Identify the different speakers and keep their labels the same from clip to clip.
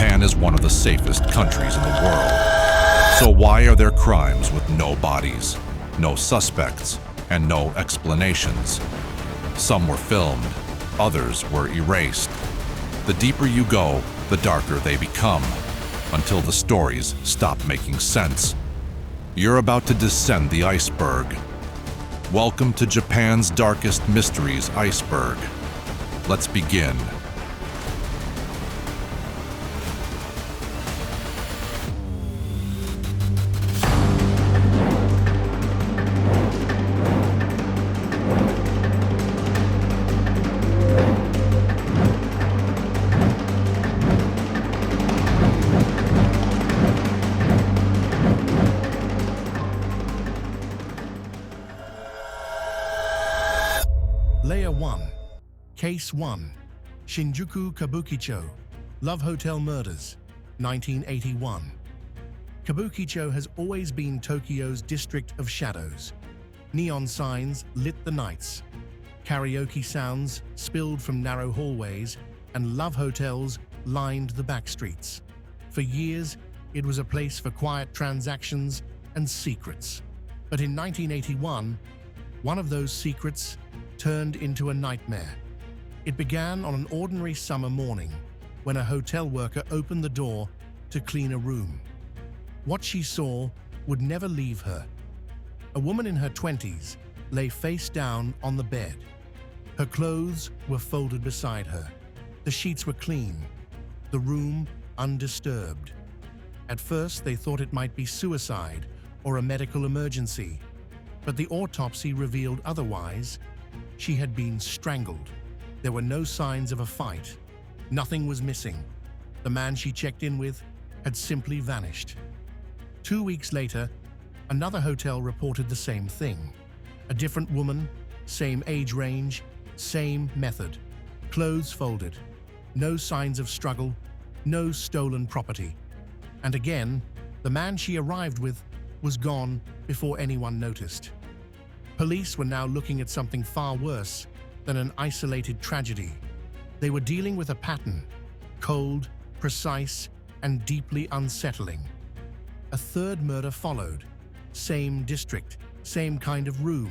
Speaker 1: Japan is one of the safest countries in the world. So why are there crimes with no bodies, no suspects, and no explanations? Some were filmed, others were erased. The deeper you go, the darker they become, until the stories stop making sense. You're about to descend the iceberg. Welcome to Japan's darkest mysteries, Iceberg. Let's begin.
Speaker 2: Layer 1. Case 1. Shinjuku Kabukicho. Love Hotel Murders. 1981. Kabukicho has always been Tokyo's district of shadows. Neon signs lit the nights. Karaoke sounds spilled from narrow hallways, and love hotels lined the back streets. For years, it was a place for quiet transactions and secrets. But in 1981, one of those secrets turned into a nightmare. It began on an ordinary summer morning when a hotel worker opened the door to clean a room. What she saw would never leave her. A woman in her 20s lay face down on the bed. Her clothes were folded beside her. The sheets were clean, the room undisturbed. At first, they thought it might be suicide or a medical emergency, but the autopsy revealed otherwise. She had been strangled. There were no signs of a fight. Nothing was missing. The man she checked in with had simply vanished. 2 weeks later, another hotel reported the same thing. A different woman, same age range, same method. Clothes folded. No signs of struggle, no stolen property. And again, the man she arrived with was gone before anyone noticed. Police were now looking at something far worse than an isolated tragedy. They were dealing with a pattern, cold, precise, and deeply unsettling. A third murder followed. Same district, same kind of room,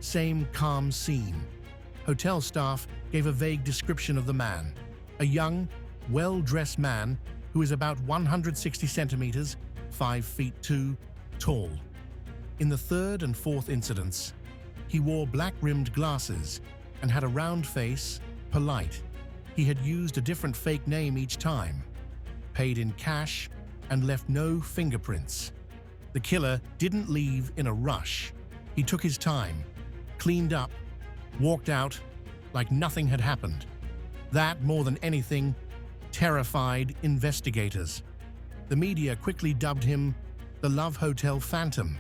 Speaker 2: same calm scene. Hotel staff gave a vague description of the man. A young, well-dressed man who is about 160 centimeters, 5 feet 2, tall. In the third and fourth incidents, he wore black-rimmed glasses and had a round face, polite. He had used a different fake name each time, paid in cash, and left no fingerprints. The killer didn't leave in a rush. He took his time, cleaned up, walked out like nothing had happened. That, more than anything, terrified investigators. The media quickly dubbed him the Love Hotel Phantom.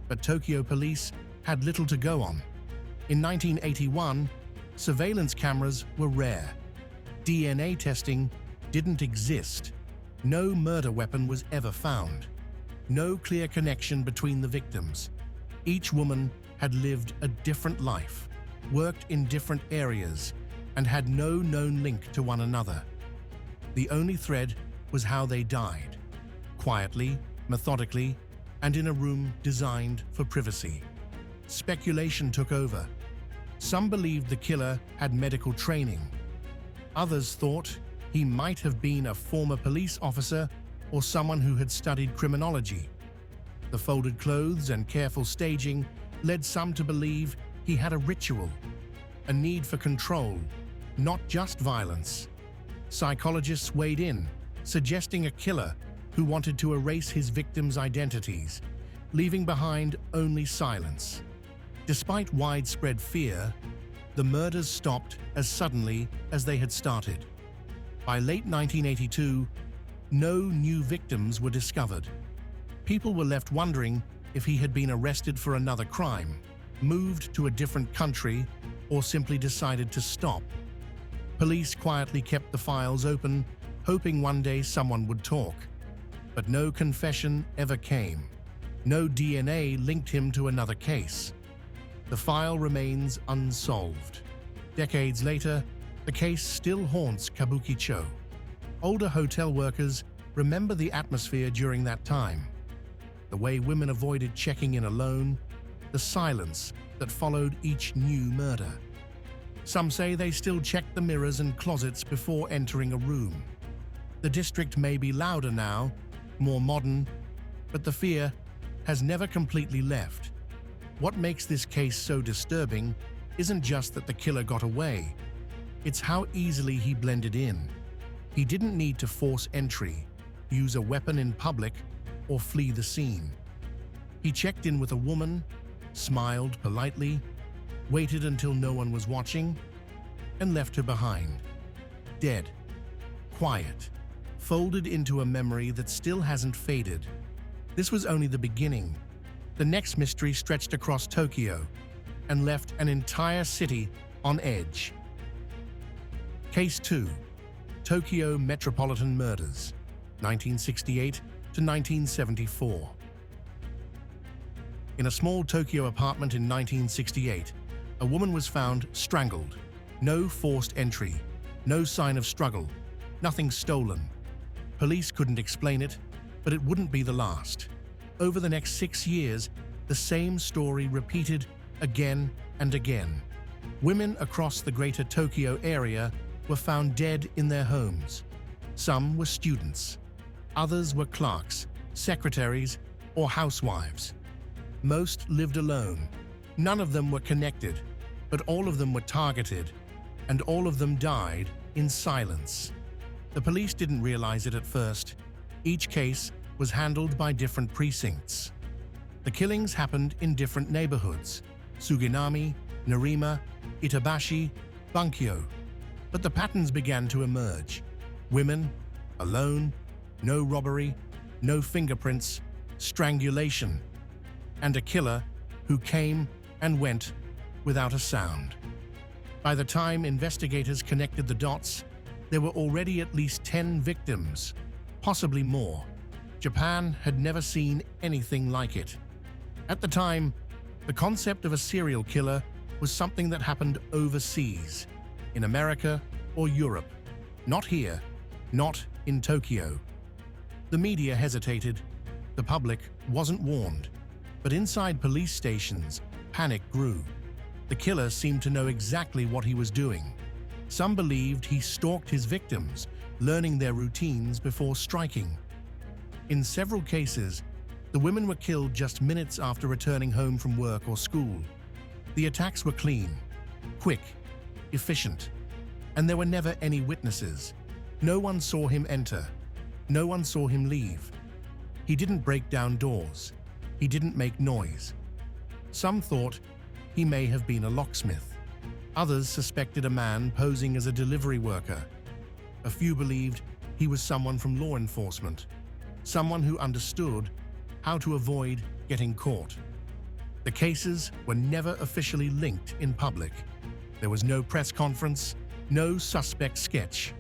Speaker 2: But Tokyo police had little to go on. In 1981, surveillance cameras were rare. DNA testing didn't exist. No murder weapon was ever found. No clear connection between the victims. Each woman had lived a different life, worked in different areas, and had no known link to one another. The only thread was how they died. Quietly, methodically, and in a room designed for privacy. Speculation took over. Some believed the killer had medical training. Others thought he might have been a former police officer or someone who had studied criminology. The folded clothes and careful staging led some to believe he had a ritual, a need for control, not just violence. Psychologists weighed in, suggesting a killer who wanted to erase his victims' identities, leaving behind only silence. Despite widespread fear, the murders stopped as suddenly as they had started. By late 1982, no new victims were discovered. People were left wondering if he had been arrested for another crime, moved to a different country, or simply decided to stop. Police quietly kept the files open, hoping one day someone would talk. But no confession ever came. No DNA linked him to another case. The file remains unsolved. Decades later, the case still haunts Kabukicho. Older hotel workers remember the atmosphere during that time. The way women avoided checking in alone, the silence that followed each new murder. Some say they still checked the mirrors and closets before entering a room. The district may be louder now, more modern, but the fear has never completely left. What makes this case so disturbing isn't just that the killer got away, it's how easily he blended in. He didn't need to force entry, use a weapon in public, or flee the scene. He checked in with a woman, smiled politely, waited until no one was watching, and left her behind. Dead, quiet, folded into a memory that still hasn't faded. This was only the beginning. The next mystery stretched across Tokyo and left an entire city on edge. Case 2. Tokyo Metropolitan Murders, 1968 to 1974. In a small Tokyo apartment in 1968, a woman was found strangled. No forced entry, no sign of struggle, nothing stolen. Police couldn't explain it, but it wouldn't be the last. Over the next 6 years, the same story repeated again and again. Women across the greater Tokyo area were found dead in their homes. Some were students. Others were clerks, secretaries, or housewives. Most lived alone. None of them were connected, but all of them were targeted, and all of them died in silence. The police didn't realize it at first. Each case was handled by different precincts. The killings happened in different neighborhoods: Suginami, Narima, Itabashi, Bunkyo. But the patterns began to emerge. Women, alone, no robbery, no fingerprints, strangulation, and a killer who came and went without a sound. By the time investigators connected the dots, there were already at least 10 victims, possibly more. Japan had never seen anything like it. At the time, the concept of a serial killer was something that happened overseas, in America or Europe. Not here, not in Tokyo. The media hesitated. The public wasn't warned. But inside police stations, panic grew. The killer seemed to know exactly what he was doing. Some believed he stalked his victims, learning their routines before striking. In several cases, the women were killed just minutes after returning home from work or school. The attacks were clean, quick, efficient, and there were never any witnesses. No one saw him enter. No one saw him leave. He didn't break down doors. He didn't make noise. Some thought he may have been a locksmith. Others suspected a man posing as a delivery worker. A few believed he was someone from law enforcement, someone who understood how to avoid getting caught. The cases were never officially linked in public. There was no press conference, no suspect sketch.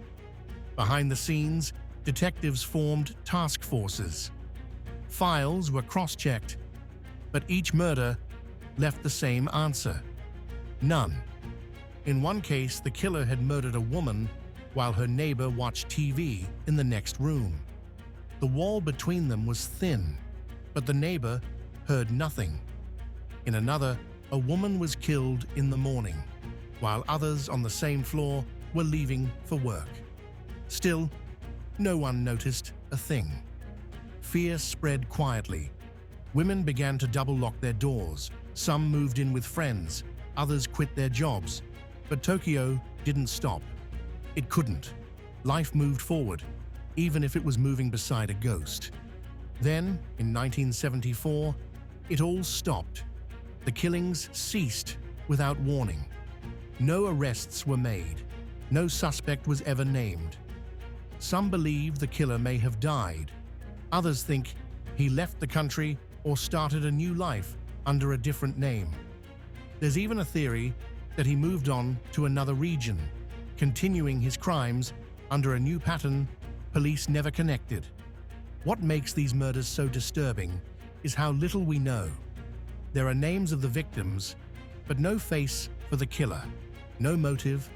Speaker 2: Behind the scenes, detectives formed task forces. Files were cross-checked, but each murder left the same answer: none. In one case, the killer had murdered a woman while her neighbor watched TV in the next room. The wall between them was thin, but the neighbor heard nothing. In another, a woman was killed in the morning, while others on the same floor were leaving for work. Still, no one noticed a thing. Fear spread quietly. Women began to double-lock their doors. Some moved in with friends, others quit their jobs. But Tokyo didn't stop. It couldn't. Life moved forward, even if it was moving beside a ghost. Then, in 1974, it all stopped. The killings ceased without warning. No arrests were made. No suspect was ever named. Some believe the killer may have died. Others think he left the country or started a new life under a different name. There's even a theory that he moved on to another region, continuing his crimes under a new pattern police never connected. What makes these murders so disturbing is how little we know. There are names of the victims, but no face for the killer. No motive,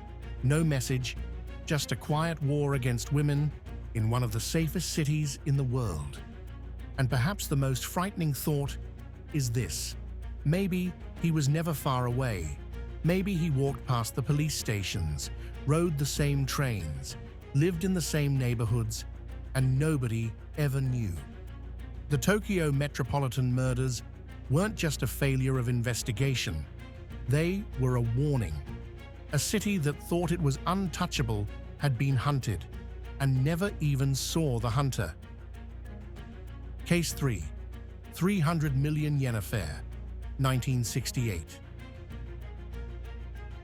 Speaker 2: no message, just a quiet war against women in one of the safest cities in the world. And perhaps the most frightening thought is this: maybe he was never far away. Maybe he walked past the police stations, rode the same trains, lived in the same neighborhoods, and nobody ever knew. The Tokyo Metropolitan murders weren't just a failure of investigation. They were a warning. A city that thought it was untouchable had been hunted and never even saw the hunter. Case 3. 300 million yen affair, 1968.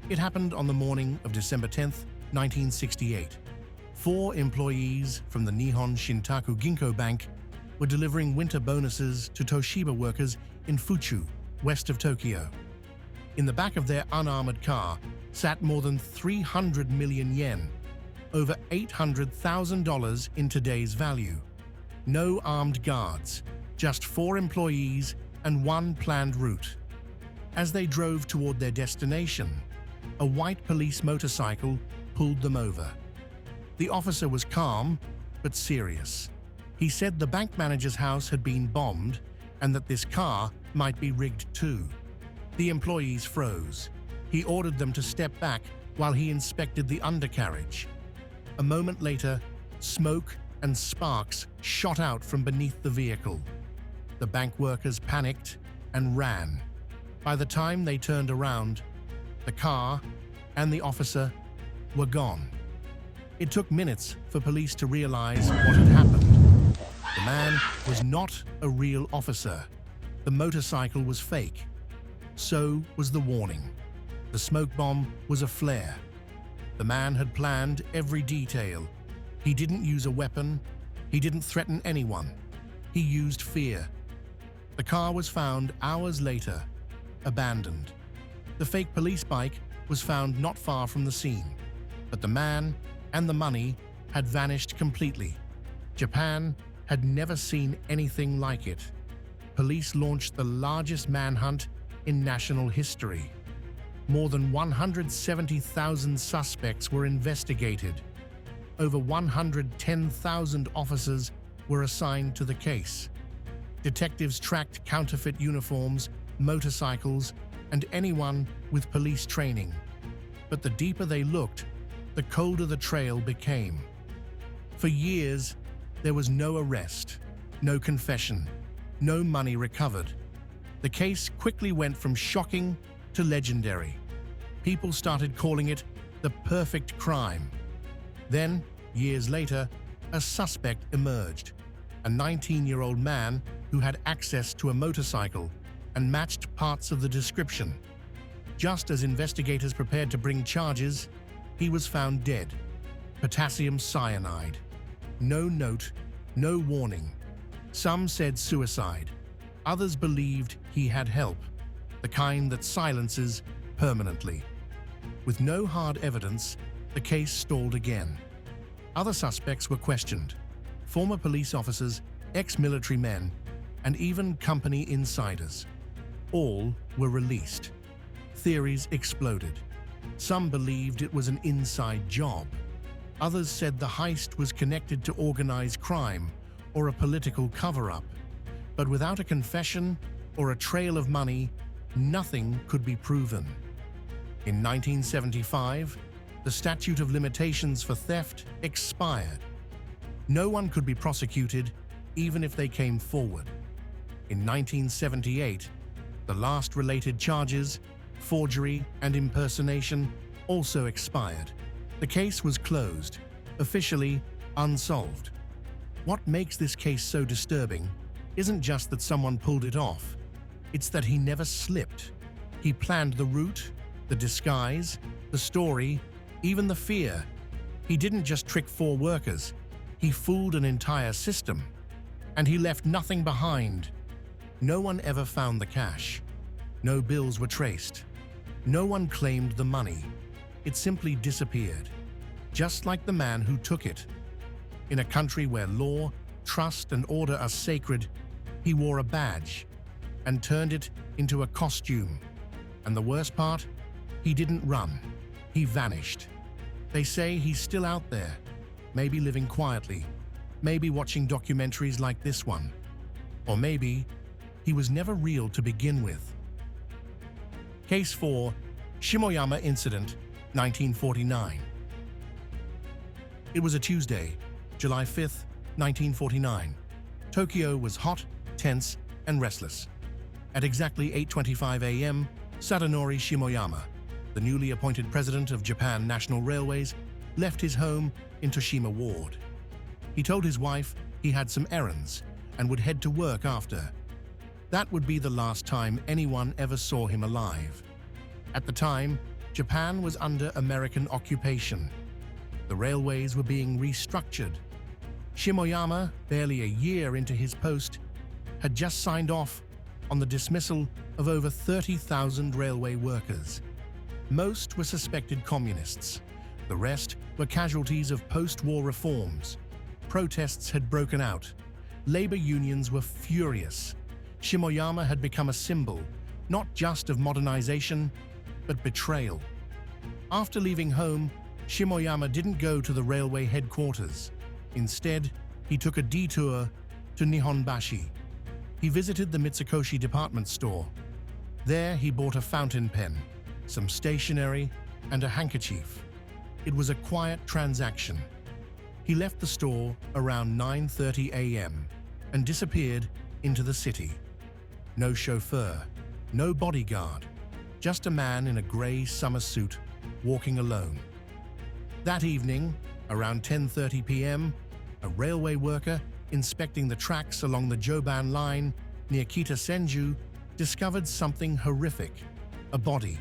Speaker 2: It happened on the morning of December 10th, 1968. 4 employees from the Nihon Shintaku Ginko Bank were delivering winter bonuses to Toshiba workers in Fuchu, west of Tokyo. In the back of their unarmored car sat more than 300 million yen, over $800,000 in today's value. No armed guards, just 4 employees and 1 planned route. As they drove toward their destination, a white police motorcycle pulled them over. The officer was calm, but serious. He said the bank manager's house had been bombed and that this car might be rigged too. The employees froze. He ordered them to step back while he inspected the undercarriage. A moment later, smoke and sparks shot out from beneath the vehicle. The bank workers panicked and ran. By the time they turned around, the car and the officer were gone. It took minutes for police to realize what had happened. The man was not a real officer. The motorcycle was fake. So was the warning. The smoke bomb was a flare. The man had planned every detail. He didn't use a weapon. He didn't threaten anyone. He used fear. The car was found hours later, abandoned. The fake police bike was found not far from the scene, but the man and the money had vanished completely. Japan had never seen anything like it. Police launched the largest manhunt in national history. More than 170,000 suspects were investigated. Over 110,000 officers were assigned to the case. Detectives tracked counterfeit uniforms, motorcycles, and anyone with police training. But the deeper they looked, the colder the trail became. For years, there was no arrest, no confession, no money recovered. The case quickly went from shocking to legendary. People started calling it the perfect crime. Then, years later, a suspect emerged, a 19-year-old man who had access to a motorcycle and matched parts of the description. Just as investigators prepared to bring charges, he was found dead. Potassium cyanide. No note, no warning. Some said suicide. Others believed he had help, the kind that silences permanently. With no hard evidence, the case stalled again. Other suspects were questioned. Former police officers, ex-military men, and even company insiders. All were released. Theories exploded. Some believed it was an inside job. Others said the heist was connected to organized crime or a political cover-up. But without a confession or a trail of money, nothing could be proven. In 1975, the statute of limitations for theft expired. No one could be prosecuted, even if they came forward. In 1978, the last related charges, forgery and impersonation, also expired. The case was closed, officially unsolved. What makes this case so disturbing isn't just that someone pulled it off. It's that he never slipped. He planned the route, the disguise, the story, even the fear. He didn't just trick 4 workers. He fooled an entire system. And he left nothing behind. No one ever found the cash. No bills were traced. No one claimed the money. It simply disappeared, just like the man who took it. In a country where law, trust, and order are sacred, he wore a badge and turned it into a costume. And the worst part? He didn't run. He vanished. They say he's still out there, maybe living quietly, maybe watching documentaries like this one. Or maybe he was never real to begin with. Case 4, Shimoyama Incident, 1949. It was a Tuesday, July 5th, 1949. Tokyo was hot, tense, and restless. At exactly 8:25 a.m., Satonori Shimoyama, the newly appointed president of Japan National Railways, left his home in Toshima Ward. He told his wife he had some errands and would head to work after. That would be the last time anyone ever saw him alive. At the time, Japan was under American occupation. The railways were being restructured. Shimoyama, barely a year into his post, had just signed off on the dismissal of over 30,000 railway workers. Most were suspected communists. The rest were casualties of post-war reforms. Protests had broken out. Labor unions were furious. Shimoyama had become a symbol, not just of modernization, but betrayal. After leaving home, Shimoyama didn't go to the railway headquarters. Instead, he took a detour to Nihonbashi. He visited the Mitsukoshi department store. There, he bought a fountain pen, some stationery, and a handkerchief. It was a quiet transaction. He left the store around 9:30 a.m. and disappeared into the city. No chauffeur, no bodyguard, just a man in a gray summer suit walking alone. That evening, around 10:30 p.m., a railway worker inspecting the tracks along the Joban line near Kita-Senju discovered something horrific: a body,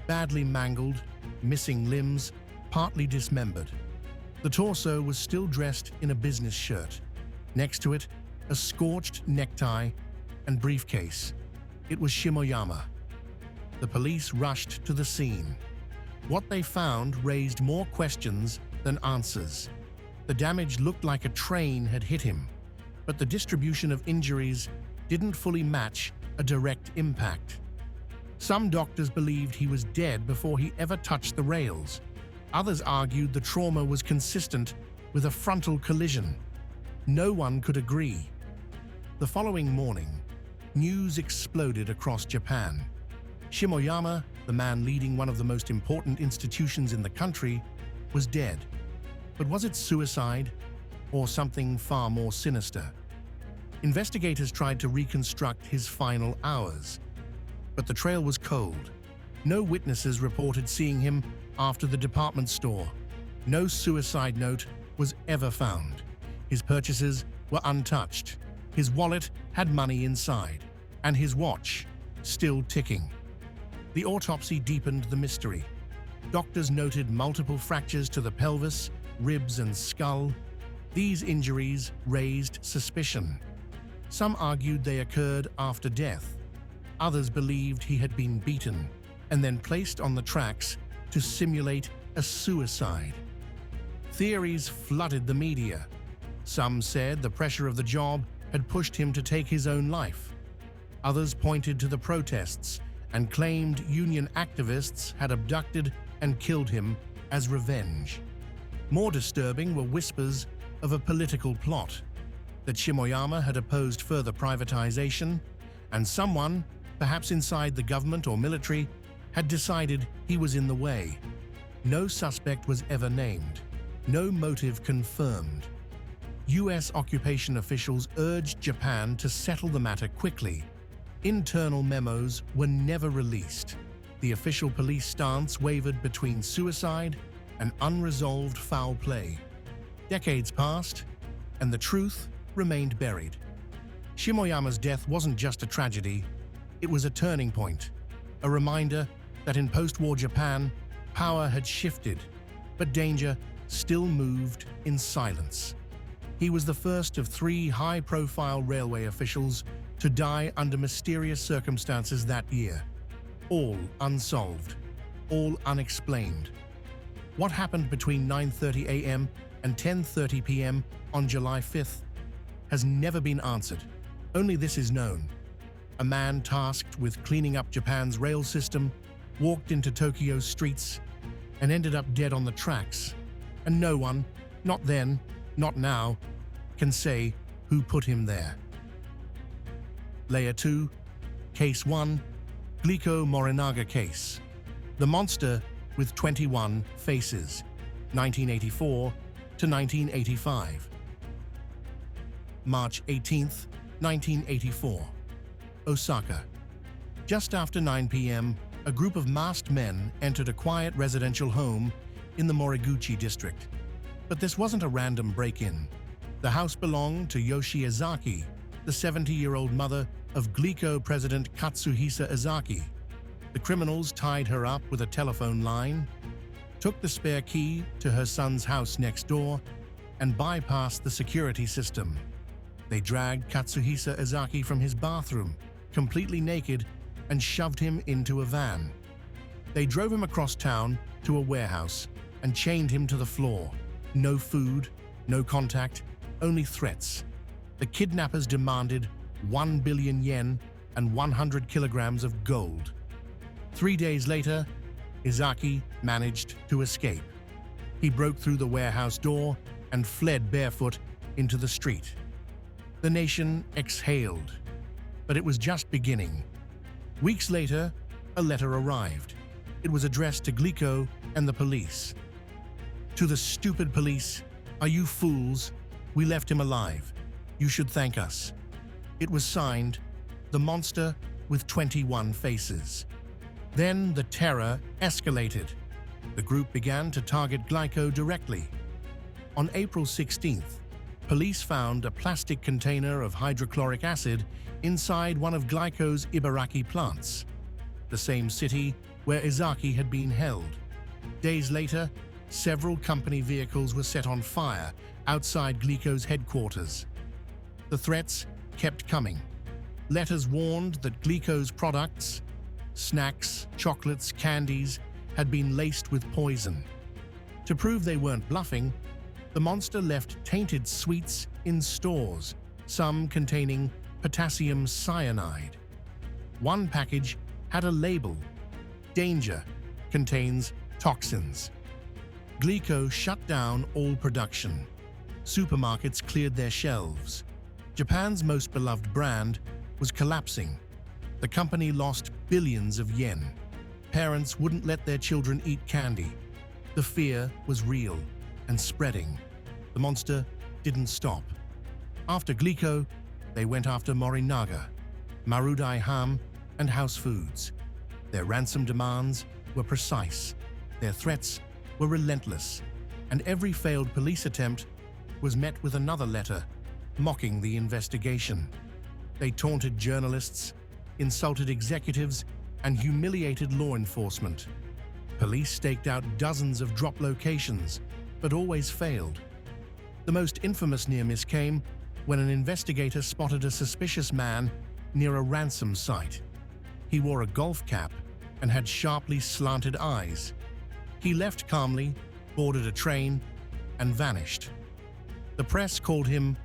Speaker 2: badly mangled, missing limbs, partly dismembered. The torso was still dressed in a business shirt. Next to it, a scorched necktie and briefcase. It was Shimoyama. The police rushed to the scene. What they found raised more questions than answers. The damage looked like a train had hit him, but the distribution of injuries didn't fully match a direct impact. Some doctors believed he was dead before he ever touched the rails. Others argued the trauma was consistent with a frontal collision. No one could agree. The following morning, news exploded across Japan. Shimoyama, the man leading one of the most important institutions in the country, was dead. But was it suicide or something far more sinister? Investigators tried to reconstruct his final hours, but the trail was cold. No witnesses reported seeing him after the department store. No suicide note was ever found. His purchases were untouched. His wallet had money inside, and his watch still ticking. The autopsy deepened the mystery. Doctors noted multiple fractures to the pelvis, ribs, and skull. These injuries raised suspicion. Some argued they occurred after death. Others believed he had been beaten and then placed on the tracks to simulate a suicide. Theories flooded the media. Some said the pressure of the job had pushed him to take his own life. Others pointed to the protests and claimed union activists had abducted and killed him as revenge. More disturbing were whispers of a political plot, that Shimoyama had opposed further privatization, and someone, perhaps inside the government or military, had decided he was in the way. No suspect was ever named, no motive confirmed. US occupation officials urged Japan to settle the matter quickly. Internal memos were never released. The official police stance wavered between suicide and unresolved foul play. Decades passed, and the truth remained buried. Shimoyama's death wasn't just a tragedy, it was a turning point, a reminder that in post-war Japan, power had shifted, but danger still moved in silence. He was the first of 3 high-profile railway officials to die under mysterious circumstances that year. All unsolved, all unexplained. What happened between 9:30 a.m. and 10:30 p.m. on July 5th has never been answered. Only this is known. A man tasked with cleaning up Japan's rail system walked into Tokyo's streets and ended up dead on the tracks. And no one, not then, not now, can say who put him there. Layer 2, Case 1, Glico Morinaga Case. The Monster with 21 Faces, 1984 to 1985. March 18th, 1984. Osaka. Just after 9 p.m., a group of masked men entered a quiet residential home in the Moriguchi district. But this wasn't a random break-in. The house belonged to Yoshi Izaki, the 70-year-old mother of Glico president Katsuhisa Izaki. The criminals tied her up with a telephone line, took the spare key to her son's house next door, and bypassed the security system. They dragged Katsuhisa Izaki from his bathroom, completely naked, and shoved him into a van. They drove him across town to a warehouse and chained him to the floor. No food, no contact, only threats. The kidnappers demanded 1 billion yen and 100 kilograms of gold. 3 days later, Izaki managed to escape. He broke through the warehouse door and fled barefoot into the street. The nation exhaled, but it was just beginning. Weeks later, a letter arrived. It was addressed to Glico and the police. To the stupid police, "Are you fools? We left him alive. You should thank us." It was signed, "The Monster with 21 Faces." Then the terror escalated. The group began to target Glico directly. On April 16th, police found a plastic container of hydrochloric acid inside one of Glico's Ibaraki plants, the same city where Izaki had been held. Days later, several company vehicles were set on fire outside Glico's headquarters. The threats kept coming. Letters warned that Glico's products, snacks, chocolates, candies, had been laced with poison. To prove they weren't bluffing, the Monster left tainted sweets in stores, some containing potassium cyanide. One package had a label, "Danger, contains toxins." Glico shut down all production. Supermarkets cleared their shelves. Japan's most beloved brand was collapsing. The company lost billions of yen. Parents wouldn't let their children eat candy. The fear was real and spreading. The Monster didn't stop. After Glico, they went after Morinaga, Marudai Ham, and House Foods. Their ransom demands were precise. Their threats were relentless, and every failed police attempt was met with another letter mocking the investigation. They taunted journalists, insulted executives, and humiliated law enforcement. Police staked out dozens of drop locations, but always failed. The most infamous near miss came when an investigator spotted a suspicious man near a ransom site. He wore a golf cap and had sharply slanted eyes. He left calmly, boarded a train, and vanished. The press called him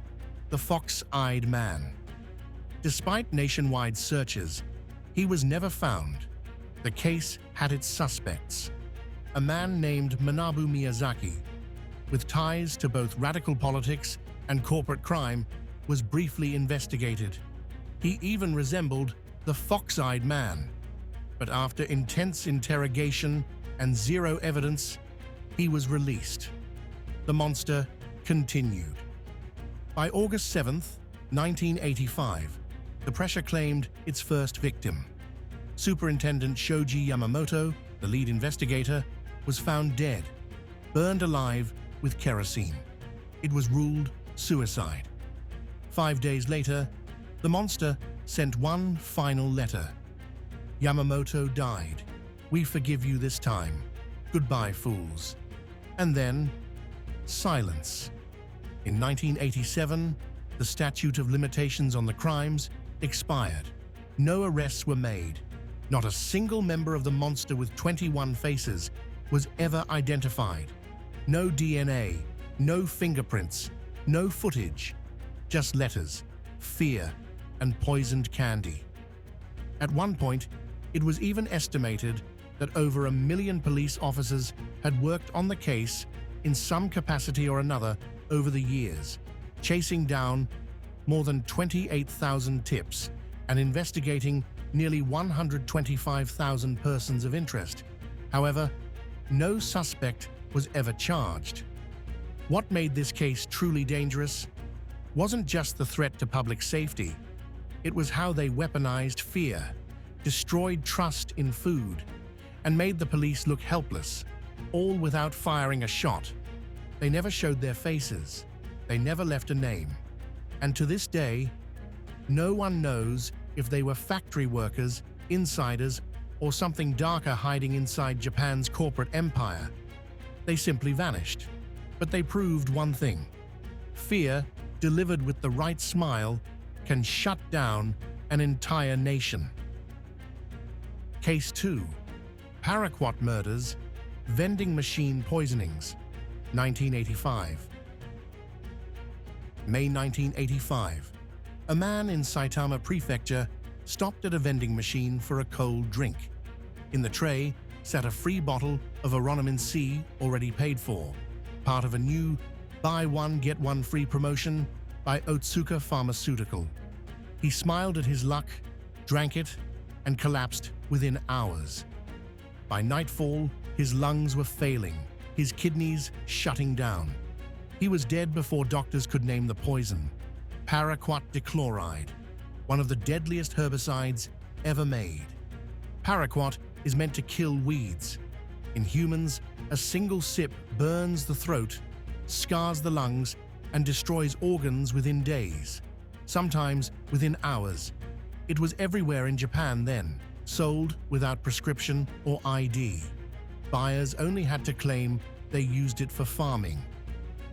Speaker 2: the Fox-Eyed Man. Despite nationwide searches, he was never found. The case had its suspects. A man named Manabu Miyazaki, with ties to both radical politics and corporate crime, was briefly investigated. He even resembled the Fox-Eyed Man. But after intense interrogation and zero evidence, he was released. The Monster continued. By August 7th, 1985, the pressure claimed its first victim. Superintendent Shoji Yamamoto, the lead investigator, was found dead, burned alive with kerosene. It was ruled suicide. 5 days later, the Monster sent one final letter. "Yamamoto died. We forgive you this time. Goodbye, fools." And then, silence. In 1987, the statute of limitations on the crimes expired. No arrests were made. Not a single member of the Monster with 21 faces was ever identified. No DNA, no fingerprints, no footage, just letters, fear, and poisoned candy. At one point, it was even estimated that over 1 million police officers had worked on the case in some capacity or another over the years. chasing down more than 28,000 tips and investigating nearly 125,000 persons of interest. However, no suspect was ever charged. What made this case truly dangerous wasn't just the threat to public safety. It was how they weaponized fear, destroyed trust in food, and made the police look helpless, all without firing a shot. They never showed their faces. They never left a name. And to this day, no one knows if they were factory workers, insiders, or something darker hiding inside Japan's corporate empire. They simply vanished. But they proved one thing: fear, delivered with the right smile, can shut down an entire nation. Case 2. Paraquat Murders, Vending Machine Poisonings, 1985. May 1985. A man in Saitama Prefecture stopped at a vending machine for a cold drink. In the tray sat a free bottle of Vitamin C already paid for, part of a new buy one get one free promotion by Otsuka Pharmaceutical. He smiled at his luck, drank it, and collapsed within hours. By nightfall, his lungs were failing, his kidneys shutting down. He was dead before doctors could name the poison: paraquat dichloride, one of the deadliest herbicides ever made. Paraquat is meant to kill weeds. In humans, a single sip burns the throat, scars the lungs, and destroys organs within days, sometimes within hours. It was everywhere in Japan then, sold without prescription or ID. Buyers only had to claim they used it for farming.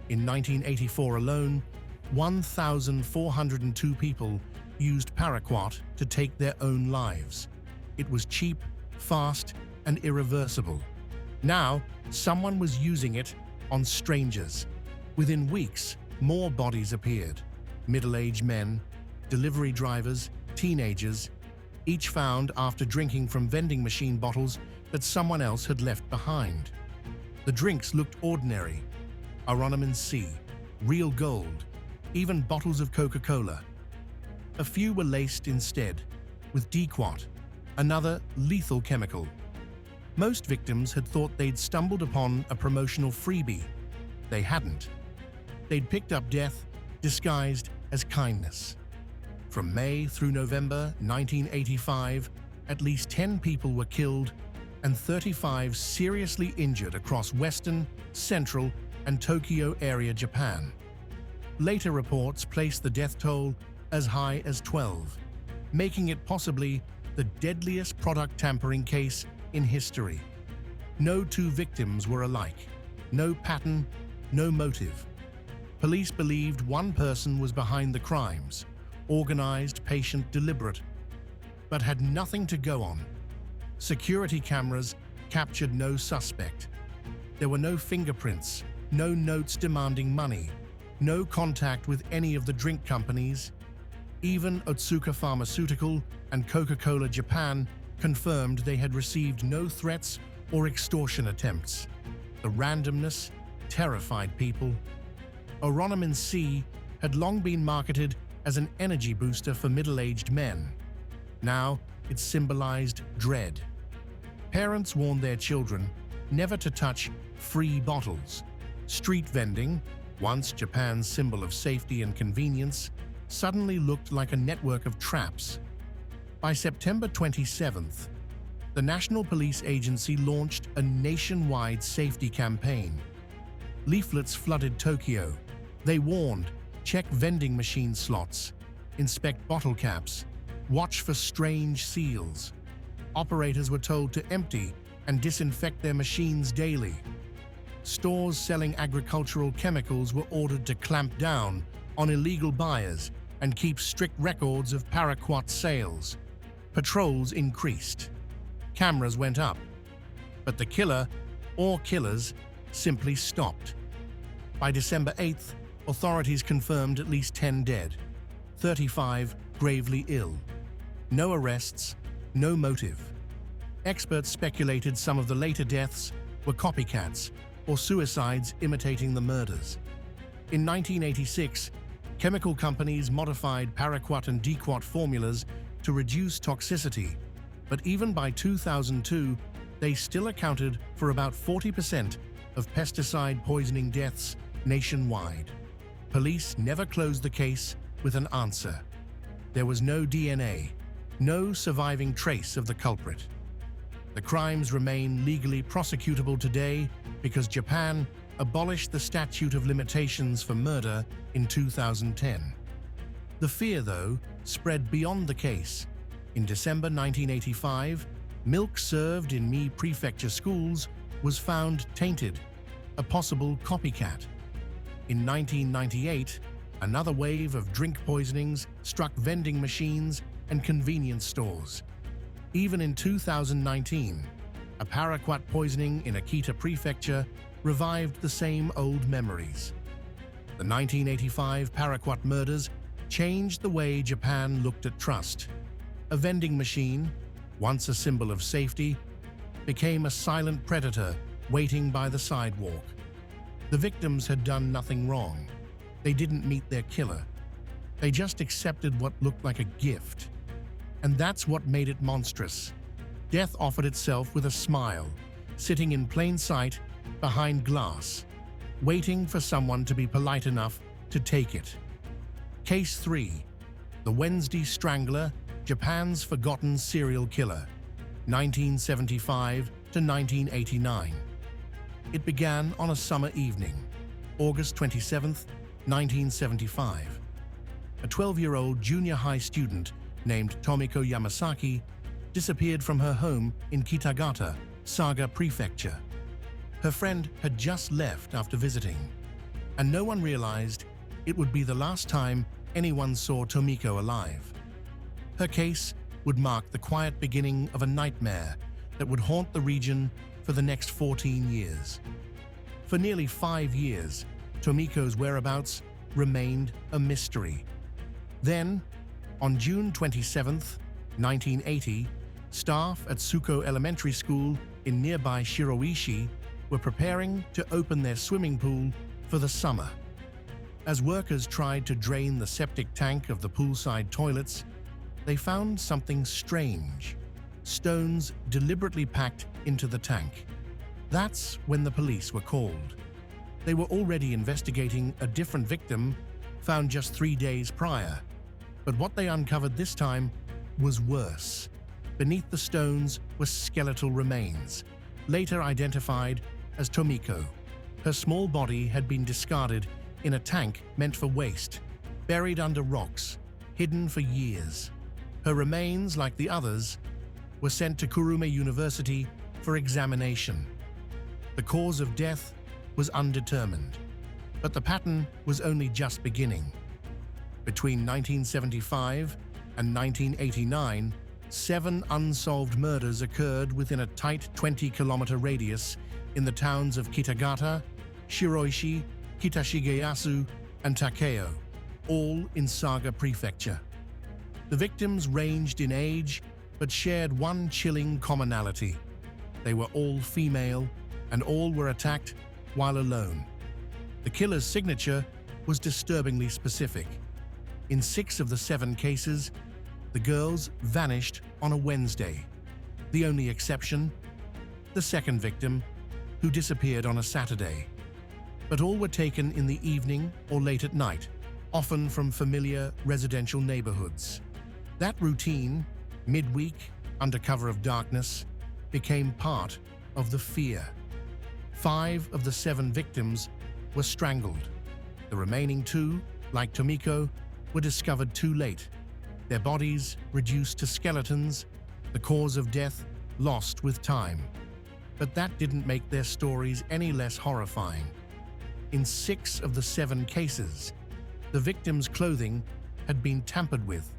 Speaker 2: In 1984 alone, 1,402 people used paraquat to take their own lives. It was cheap, fast, and irreversible. Now, someone was using it on strangers. Within weeks, more bodies appeared. Middle-aged men, delivery drivers, teenagers, each found after drinking from vending machine bottles that someone else had left behind. The drinks looked ordinary: Vitamin C, real gold, even bottles of Coca-Cola. A few were laced instead with Dequat, another lethal chemical. Most victims had thought they'd stumbled upon a promotional freebie. They hadn't. They'd picked up death disguised as kindness. From May through November 1985, at least 10 people were killed and 35 seriously injured across Western, Central, and Tokyo area Japan. Later reports placed the death toll as high as 12, making it possibly the deadliest product tampering case in history. No two victims were alike. No pattern, no motive. Police believed one person was behind the crimes, organized, patient, deliberate, but had nothing to go on. Security cameras captured no suspect. There were no fingerprints, no notes demanding money, no contact with any of the drink companies. Even Otsuka Pharmaceutical and Coca-Cola Japan confirmed they had received no threats or extortion attempts. The randomness terrified people. Vitamin C had long been marketed as an energy booster for middle-aged men. Now it symbolized dread. Parents warned their children never to touch free bottles. Street vending, once Japan's symbol of safety and convenience, suddenly looked like a network of traps. By September 27th, the National Police Agency launched a nationwide safety campaign. Leaflets flooded Tokyo. They warned: check vending machine slots, inspect bottle caps, watch for strange seals. Operators were told to empty and disinfect their machines daily. Stores selling agricultural chemicals were ordered to clamp down on illegal buyers and keep strict records of paraquat sales. Patrols increased. Cameras went up. But the killer, or killers, simply stopped. By December 8th, authorities confirmed at least 10 dead, 35 gravely ill. No arrests, no motive. Experts speculated some of the later deaths were copycats or suicides imitating the murders. In 1986, Chemical companies modified paraquat and dequat formulas to reduce toxicity, but even by 2002, they still accounted for about 40% of pesticide poisoning deaths nationwide. Police never closed the case with an answer. There was no DNA, no surviving trace of the culprit. The crimes remain legally prosecutable today because Japan abolished the statute of limitations for murder in 2010. The fear, though, spread beyond the case. In December 1985, milk served in Mie Prefecture schools was found tainted, a possible copycat. In 1998, another wave of drink poisonings struck vending machines and convenience stores. Even in 2019, a paraquat poisoning in Akita Prefecture revived the same old memories. The 1985 paraquat murders changed the way Japan looked at trust. A vending machine, once a symbol of safety, became a silent predator waiting by the sidewalk. The victims had done nothing wrong. They didn't meet their killer. They just accepted what looked like a gift. And that's what made it monstrous. Death offered itself with a smile, sitting in plain sight behind glass, waiting for someone to be polite enough to take it. Case 3. The Wednesday Strangler, Japan's Forgotten Serial Killer, 1975 to 1989. It began on a summer evening, August 27, 1975. A 12-year-old junior high student named Tomiko Yamasaki disappeared from her home in Kitagata, Saga Prefecture. Her friend had just left after visiting, and no one realized it would be the last time anyone saw Tomiko alive. Her case would mark the quiet beginning of a nightmare that would haunt the region for the next 14 years. For nearly 5 years, Tomiko's whereabouts remained a mystery. Then, on June 27, 1980, staff at Tsuko Elementary School in nearby Shiroishi were preparing to open their swimming pool for the summer. As workers tried to drain the septic tank of the poolside toilets, they found something strange: stones deliberately packed into the tank. That's when the police were called. They were already investigating a different victim found just 3 days prior. But what they uncovered this time was worse. Beneath the stones were skeletal remains, later identified as Tomiko. Her small body had been discarded in a tank meant for waste, buried under rocks, hidden for years. Her remains, like the others, were sent to Kurume University for examination. The cause of death was undetermined, but the pattern was only just beginning. Between 1975 and 1989, 7 unsolved murders occurred within a tight 20-kilometer radius in the towns of Kitagata, Shiroishi, Kitashigeyasu, and Takeo, all in Saga Prefecture. The victims ranged in age, but shared one chilling commonality. They were all female, and all were attacked while alone. The killer's signature was disturbingly specific. In 6 of the 7 cases, the girls vanished on a Wednesday. The only exception, the second victim, who disappeared on a Saturday. But all were taken in the evening or late at night, often from familiar residential neighborhoods. That routine, midweek, under cover of darkness, became part of the fear. 5 of the 7 victims were strangled. The remaining 2, like Tomiko, were discovered too late. Their bodies reduced to skeletons, the cause of death lost with time. But that didn't make their stories any less horrifying. In 6 of the 7 cases, the victims' clothing had been tampered with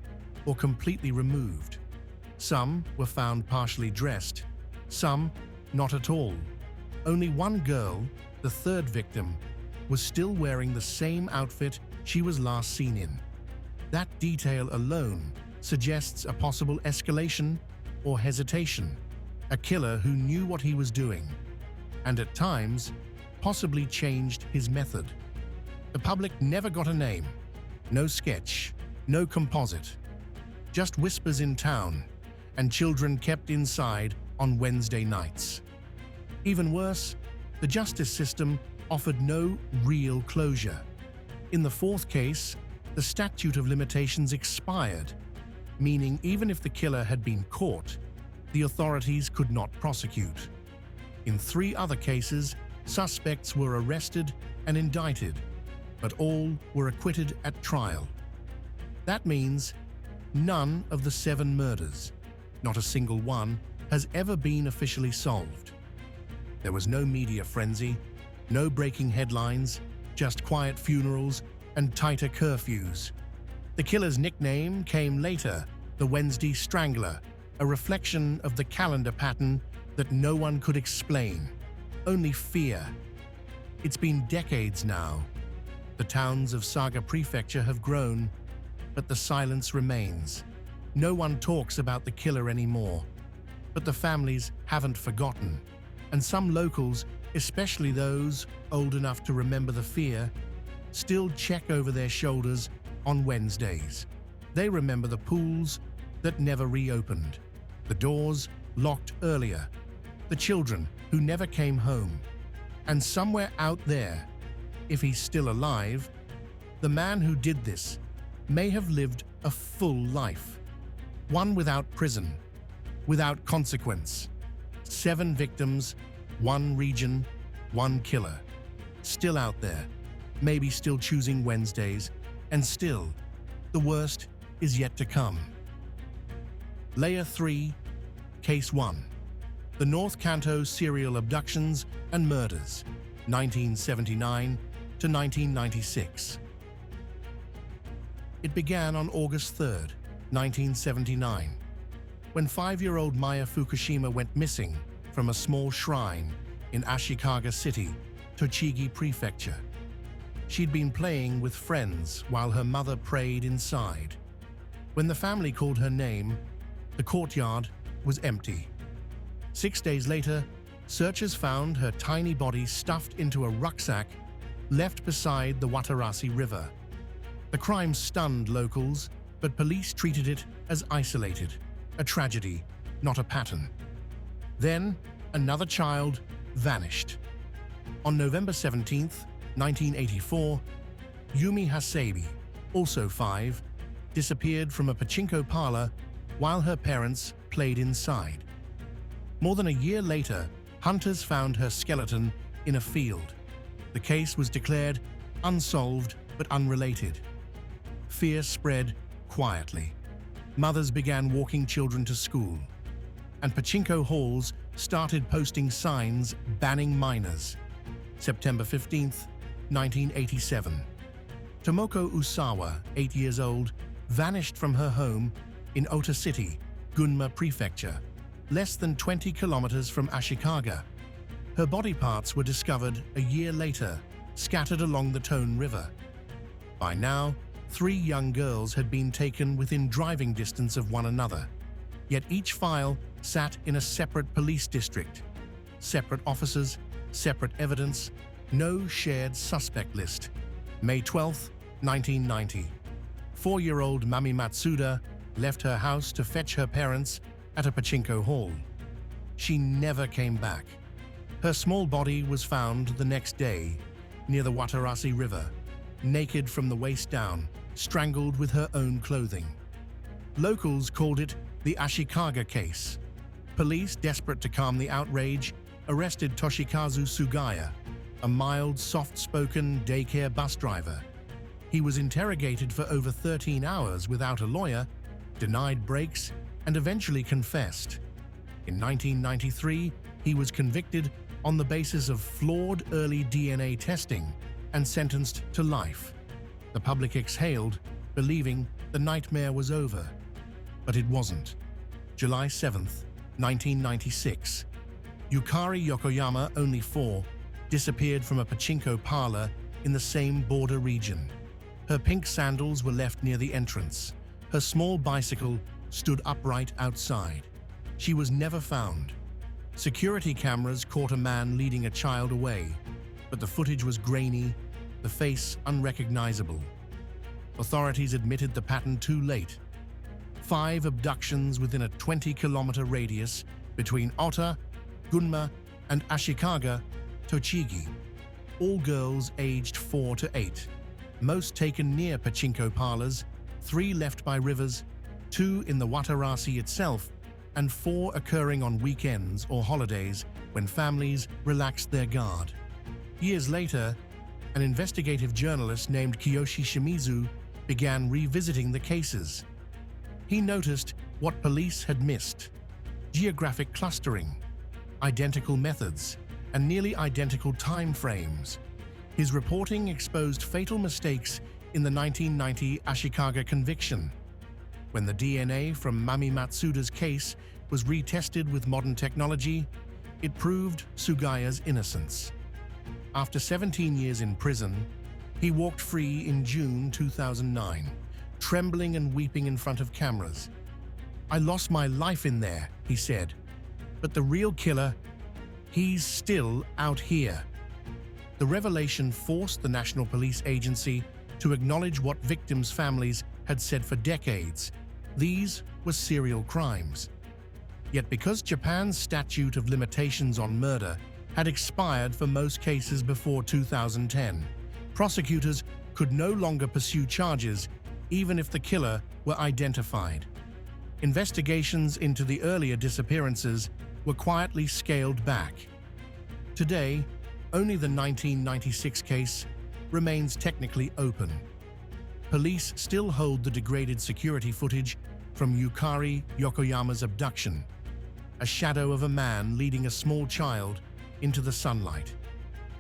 Speaker 2: or completely removed. Some were found partially dressed, some not at all. Only one girl, the third victim, was still wearing the same outfit she was last seen in. That detail alone suggests a possible escalation or hesitation, a killer who knew what he was doing, and at times, possibly changed his method. The public never got a name, No sketch, no composite. Just whispers in town, and children kept inside on Wednesday nights. Even worse, the justice system offered no real closure. In the fourth case, the statute of limitations expired, meaning even if the killer had been caught, the authorities could not prosecute. In 3 other cases, suspects were arrested and indicted, but all were acquitted at trial. That means none of the 7 murders, not a single one, has ever been officially solved. There was no media frenzy, no breaking headlines, just quiet funerals and tighter curfews. The killer's nickname came later, the Wednesday Strangler, a reflection of the calendar pattern that no one could explain, only fear. It's been decades now. The towns of Saga Prefecture have grown, but the silence remains. No one talks about the killer anymore, but the families haven't forgotten. And some locals, especially those old enough to remember the fear, still check over their shoulders on Wednesdays. They remember the pools that never reopened, the doors locked earlier, the children who never came home. And somewhere out there, if he's still alive, the man who did this may have lived a full life. One without prison, without consequence. 7 victims, 1 region, 1 killer. Still out there, maybe still choosing Wednesdays, and still, the worst is yet to come. Layer 3, Case 1. The North Kanto Serial Abductions and Murders, 1979 to 1996. It began on August 3, 1979, when 5-year-old Maya Fukushima went missing from a small shrine in Ashikaga City, Tochigi Prefecture. She'd been playing with friends while her mother prayed inside. When the family called her name, the courtyard was empty. 6 days later, searchers found her tiny body stuffed into a rucksack left beside the Watarase River. The crime stunned locals, but police treated it as isolated, a tragedy, not a pattern. Then, another child vanished. On November 17, 1984, Yumi Hasebi, also 5, disappeared from a pachinko parlor while her parents played inside. More than a year later, hunters found her skeleton in a field. The case was declared unsolved but unrelated. Fear spread quietly. Mothers began walking children to school, and pachinko halls started posting signs banning minors. September 15, 1987. Tomoko Usawa, 8 years old, vanished from her home in Ota City, Gunma Prefecture, less than 20 kilometers from Ashikaga. Her body parts were discovered a year later, scattered along the Tone River. By now, 3 young girls had been taken within driving distance of one another, yet each file sat in a separate police district. Separate officers, separate evidence, no shared suspect list. May 12, 1990. 4-year-old Mami Matsuda left her house to fetch her parents at a pachinko hall. She never came back. Her small body was found the next day near the Watarase River, naked from the waist down, strangled with her own clothing. Locals called it the Ashikaga case. Police, desperate to calm the outrage, arrested Toshikazu Sugaya, a mild, soft-spoken daycare bus driver. He was interrogated for over 13 hours without a lawyer, denied breaks, and eventually confessed. In 1993, he was convicted on the basis of flawed early DNA testing and sentenced to life. The public exhaled, believing the nightmare was over. But it wasn't. July 7, 1996. Yukari Yokoyama, only 4, disappeared from a pachinko parlor in the same border region. Her pink sandals were left near the entrance. Her small bicycle stood upright outside. She was never found. Security cameras caught a man leading a child away, but the footage was grainy, the face unrecognizable. authorities admitted the pattern too late. 5 abductions within a 20-kilometer radius between Ota, Gunma, and Ashikaga, Tochigi. All girls aged 4 to 8, most taken near pachinko parlors, 3 left by rivers, 2 in the Watarase itself, and 4 occurring on weekends or holidays when families relaxed their guard. Years later, an investigative journalist named Kiyoshi Shimizu began revisiting the cases. He noticed what police had missed: geographic clustering, identical methods, and nearly identical time frames. His reporting exposed fatal mistakes in the 1990 Ashikaga conviction. When the DNA from Mami Matsuda's case was retested with modern technology, it proved Sugaya's innocence. After 17 years in prison, he walked free in June 2009, trembling and weeping in front of cameras. "I lost my life in there," he said. "But the real killer, he's still out here." The revelation forced the National Police Agency to acknowledge what victims' families had said for decades: these were serial crimes. Yet because Japan's statute of limitations on murder had expired for most cases before 2010, prosecutors could no longer pursue charges even if the killer were identified. Investigations into the earlier disappearances were quietly scaled back. Today, only the 1996 case remains technically open. Police still hold the degraded security footage from Yukari Yokoyama's abduction, a shadow of a man leading a small child into the sunlight.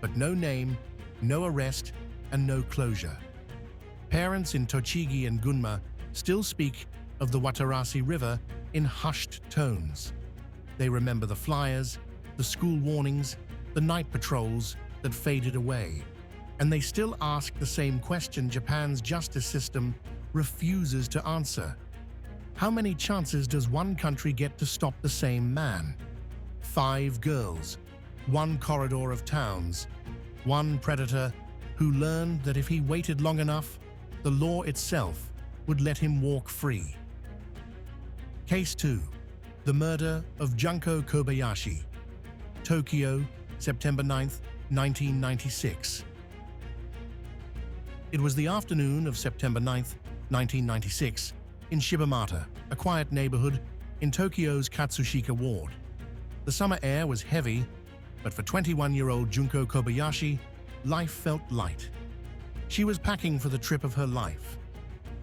Speaker 2: But no name, no arrest, and no closure. Parents in Tochigi and Gunma still speak of the Watarase River in hushed tones. They remember the flyers, the school warnings, the night patrols that faded away. And they still ask the same question Japan's justice system refuses to answer. How many chances does one country get to stop the same man? 5 girls, 1 corridor of towns, 1 predator who learned that if he waited long enough, the law itself would let him walk free. Case 2. The murder of Junko Kobayashi. Tokyo, September 9, 1996. It was the afternoon of September 9, 1996, in Shibamata, a quiet neighborhood in Tokyo's Katsushika ward. The summer air was heavy, but for 21-year-old Junko Kobayashi, life felt light. She was packing for the trip of her life,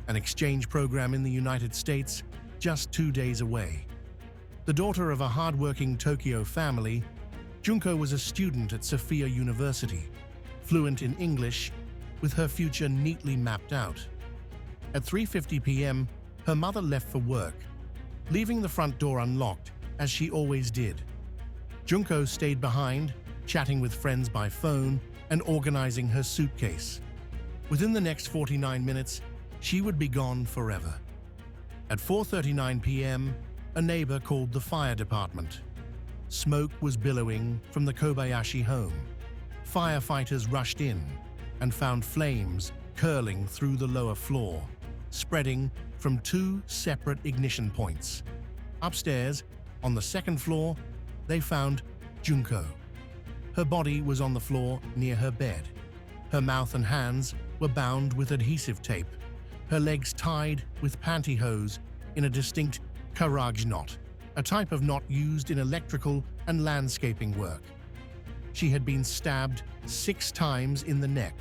Speaker 2: an exchange program in the United States just 2 days away. The daughter of a hard-working Tokyo family, Junko was a student at Sophia University, fluent in English, with her future neatly mapped out. At 3:50 p.m., her mother left for work, leaving the front door unlocked, as she always did. Junko stayed behind, chatting with friends by phone and organizing her suitcase. Within the next 49 minutes, she would be gone forever. At 4:39 p.m., a neighbor called the fire department. Smoke was billowing from the Kobayashi home. Firefighters rushed in and found flames curling through the lower floor, spreading from 2 separate ignition points. Upstairs, on the 2nd floor, they found Junko. Her body was on the floor near her bed. Her mouth and hands were bound with adhesive tape, her legs tied with pantyhose in a distinct karage knot, a type of knot used in electrical and landscaping work. She had been stabbed 6 times in the neck,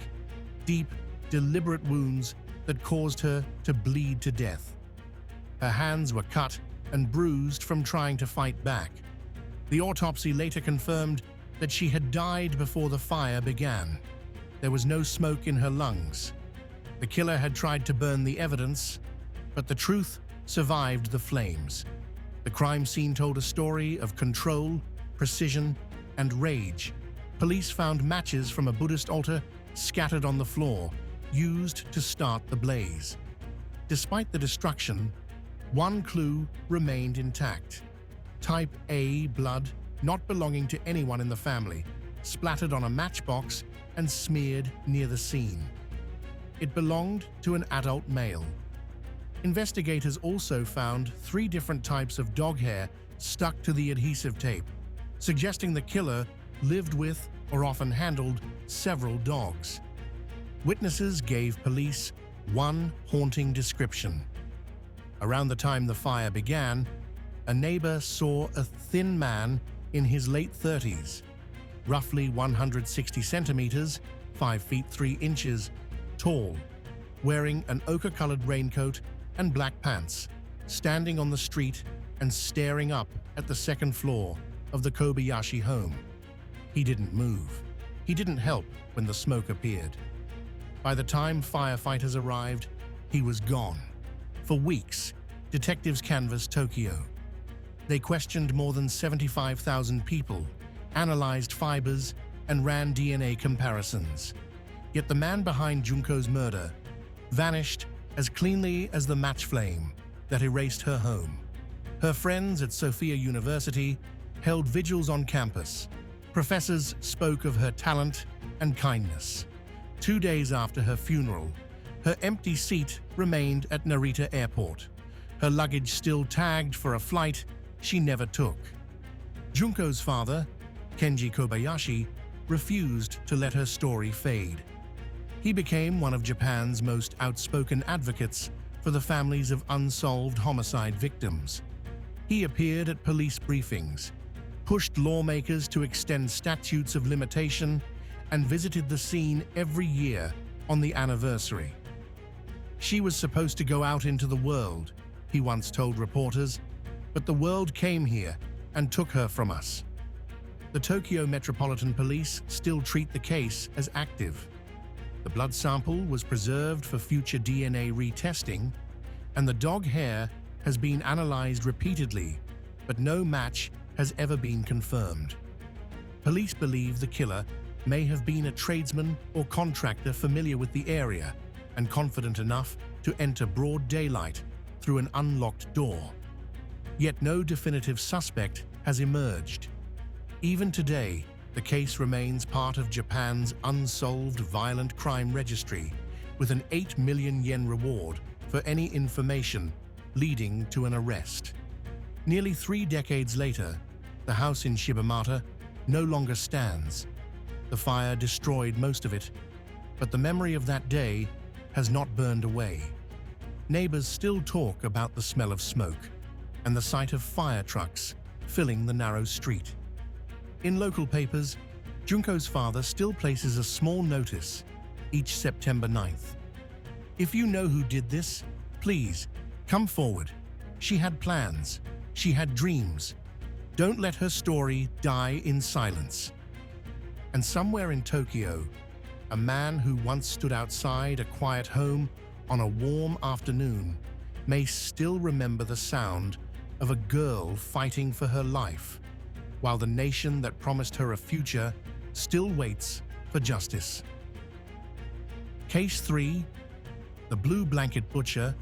Speaker 2: deep, deliberate wounds that caused her to bleed to death. Her hands were cut and bruised from trying to fight back. The autopsy later confirmed that she had died before the fire began. There was no smoke in her lungs. The killer had tried to burn the evidence, but the truth survived the flames. The crime scene told a story of control, precision, and rage. Police found matches from a Buddhist altar scattered on the floor, used to start the blaze. Despite the destruction, one clue remained intact. Type A blood, not belonging to anyone in the family, splattered on a matchbox and smeared near the scene. It belonged to an adult male. Investigators also found 3 different types of dog hair stuck to the adhesive tape, suggesting the killer lived with or often handled several dogs. Witnesses gave police one haunting description. Around the time the fire began, a neighbor saw a thin man in his late 30s, roughly 160 centimeters, 5 feet 3 inches, tall, wearing an ochre-colored raincoat and black pants, standing on the street and staring up at the second floor of the Kobayashi home. He didn't move. He didn't help when the smoke appeared. By the time firefighters arrived, he was gone. For weeks, detectives canvassed Tokyo. They questioned more than 75,000 people, analyzed fibers, and ran DNA comparisons. Yet the man behind Junko's murder vanished as cleanly as the match flame that erased her home. Her friends at Sophia University held vigils on campus. Professors spoke of her talent and kindness. 2 days after her funeral, her empty seat remained at Narita Airport, her luggage still tagged for a flight she never took. Junko's father, Kenji Kobayashi, refused to let her story fade. He became one of Japan's most outspoken advocates for the families of unsolved homicide victims. He appeared at police briefings, pushed lawmakers to extend statutes of limitation, and visited the scene every year on the anniversary. She was supposed to go out into the world, he once told reporters, but the world came here and took her from us. The Tokyo Metropolitan Police still treat the case as active. The blood sample was preserved for future DNA retesting, and the dog hair has been analyzed repeatedly, but no match has ever been confirmed. Police believe the killer may have been a tradesman or contractor familiar with the area and confident enough to enter broad daylight through an unlocked door. Yet no definitive suspect has emerged. Even today, the case remains part of Japan's unsolved violent crime registry, with an 8 million yen reward for any information leading to an arrest. Nearly 3 decades later, the house in Shibamata no longer stands. The fire destroyed most of it, but the memory of that day has not burned away. Neighbors still talk about the smell of smoke and the sight of fire trucks filling the narrow street. In local papers, Junko's father still places a small notice each September 9th. If you know who did this, please come forward. She had plans. She had dreams. Don't let her story die in silence. And somewhere in Tokyo, a man who once stood outside a quiet home on a warm afternoon may still remember the sound of a girl fighting for her life, while the nation that promised her a future still waits for justice. Case 3, The Blue Blanket Butcher,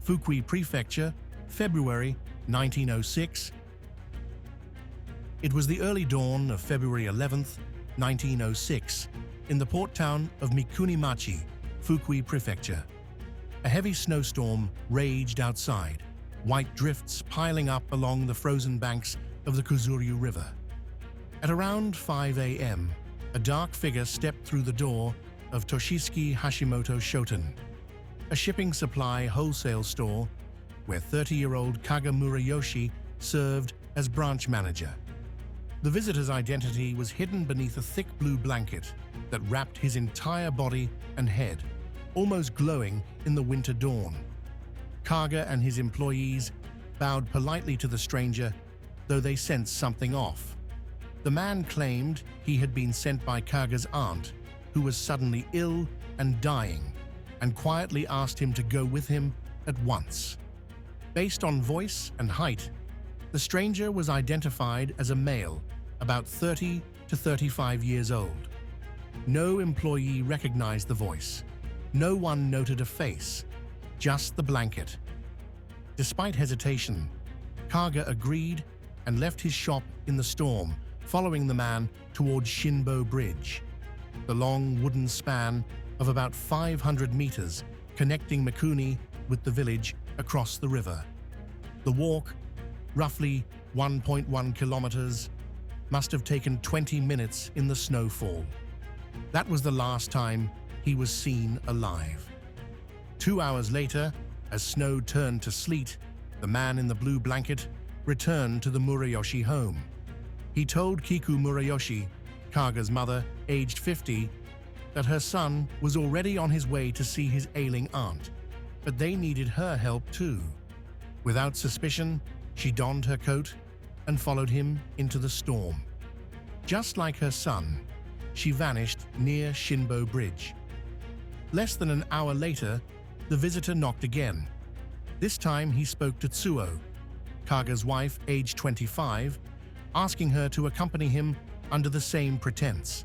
Speaker 2: Fukui Prefecture, February 1906. It was the early dawn of February 11th, 1906, in the port town of Mikunimachi, Fukui Prefecture. A heavy snowstorm raged outside, white drifts piling up along the frozen banks of the Kuzuryu River. At around 5 a.m., a dark figure stepped through the door of Toshisuke Hashimoto Shoten, a shipping supply wholesale store where 30-year-old Kaga Murayoshi served as branch manager. The visitor's identity was hidden beneath a thick blue blanket that wrapped his entire body and head, almost glowing in the winter dawn. Kaga and his employees bowed politely to the stranger, though they sensed something off. The man claimed he had been sent by Kaga's aunt, who was suddenly ill and dying, and quietly asked him to go with him at once. Based on voice and height, the stranger was identified as a male, about 30 to 35 years old. No employee recognized the voice. No one noted a face, just the blanket. Despite hesitation, Kaga agreed and left his shop in the storm, following the man towards Shinbo Bridge. The long wooden span of about 500 meters connecting Mikuni with the village across the river. The walk, roughly 1.1 kilometers, must have taken 20 minutes in the snowfall. That was the last time he was seen alive. 2 hours later, as snow turned to sleet, the man in the blue blanket returned to the Murayoshi home. He told Kiku Murayoshi, Kaga's mother, aged 50, that her son was already on his way to see his ailing aunt, but they needed her help too. Without suspicion, she donned her coat and followed him into the storm. Just like her son, she vanished near Shinbo Bridge. Less than an hour later, the visitor knocked again. This time he spoke to Tsuo, Kaga's wife, aged 25, asking her to accompany him under the same pretense.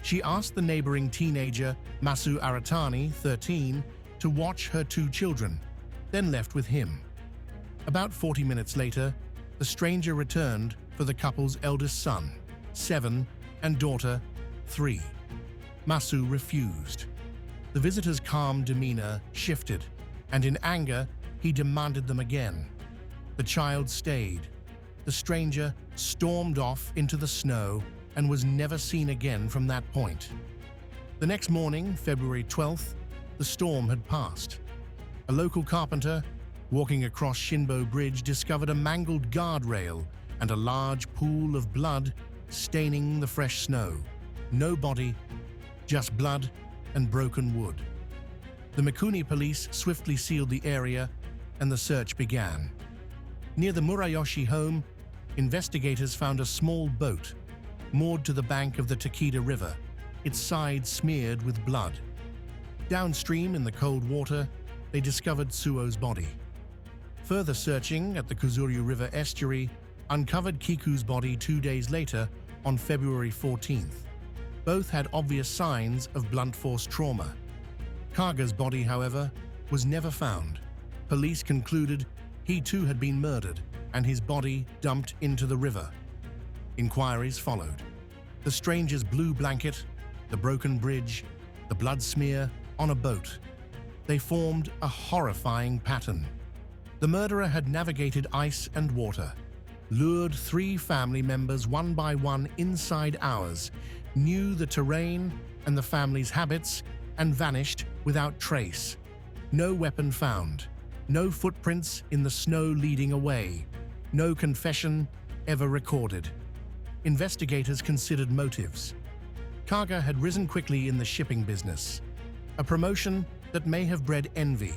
Speaker 2: She asked the neighboring teenager, Masu Aratani, 13, to watch her 2 children, then left with him. About 40 minutes later, the stranger returned for the couple's eldest son, 7, and daughter, 3. Masu refused. The visitor's calm demeanor shifted, and in anger, he demanded them again. The child stayed. The stranger stormed off into the snow and was never seen again from that point. The next morning, February 12th, the storm had passed. A local carpenter, walking across Shinbo Bridge, discovered a mangled guardrail and a large pool of blood staining the fresh snow. No body, just blood and broken wood. The Mikuni police swiftly sealed the area and the search began. Near the Murayoshi home, investigators found a small boat moored to the bank of the Takeda River, its sides smeared with blood. Downstream in the cold water, they discovered Tsuo's body. Further searching at the Kuzuryu River estuary uncovered Kiku's body 2 days later on February 14th. Both had obvious signs of blunt force trauma. Kaga's body, however, was never found. Police concluded he too had been murdered and his body dumped into the river. Inquiries followed. The stranger's blue blanket, the broken bridge, the blood smear on a boat. They formed a horrifying pattern. The murderer had navigated ice and water, lured 3 family members one by one inside hours, knew the terrain and the family's habits, and vanished without trace. No weapon found, no footprints in the snow leading away, no confession ever recorded. Investigators considered motives. Kaga had risen quickly in the shipping business, a promotion that may have bred envy.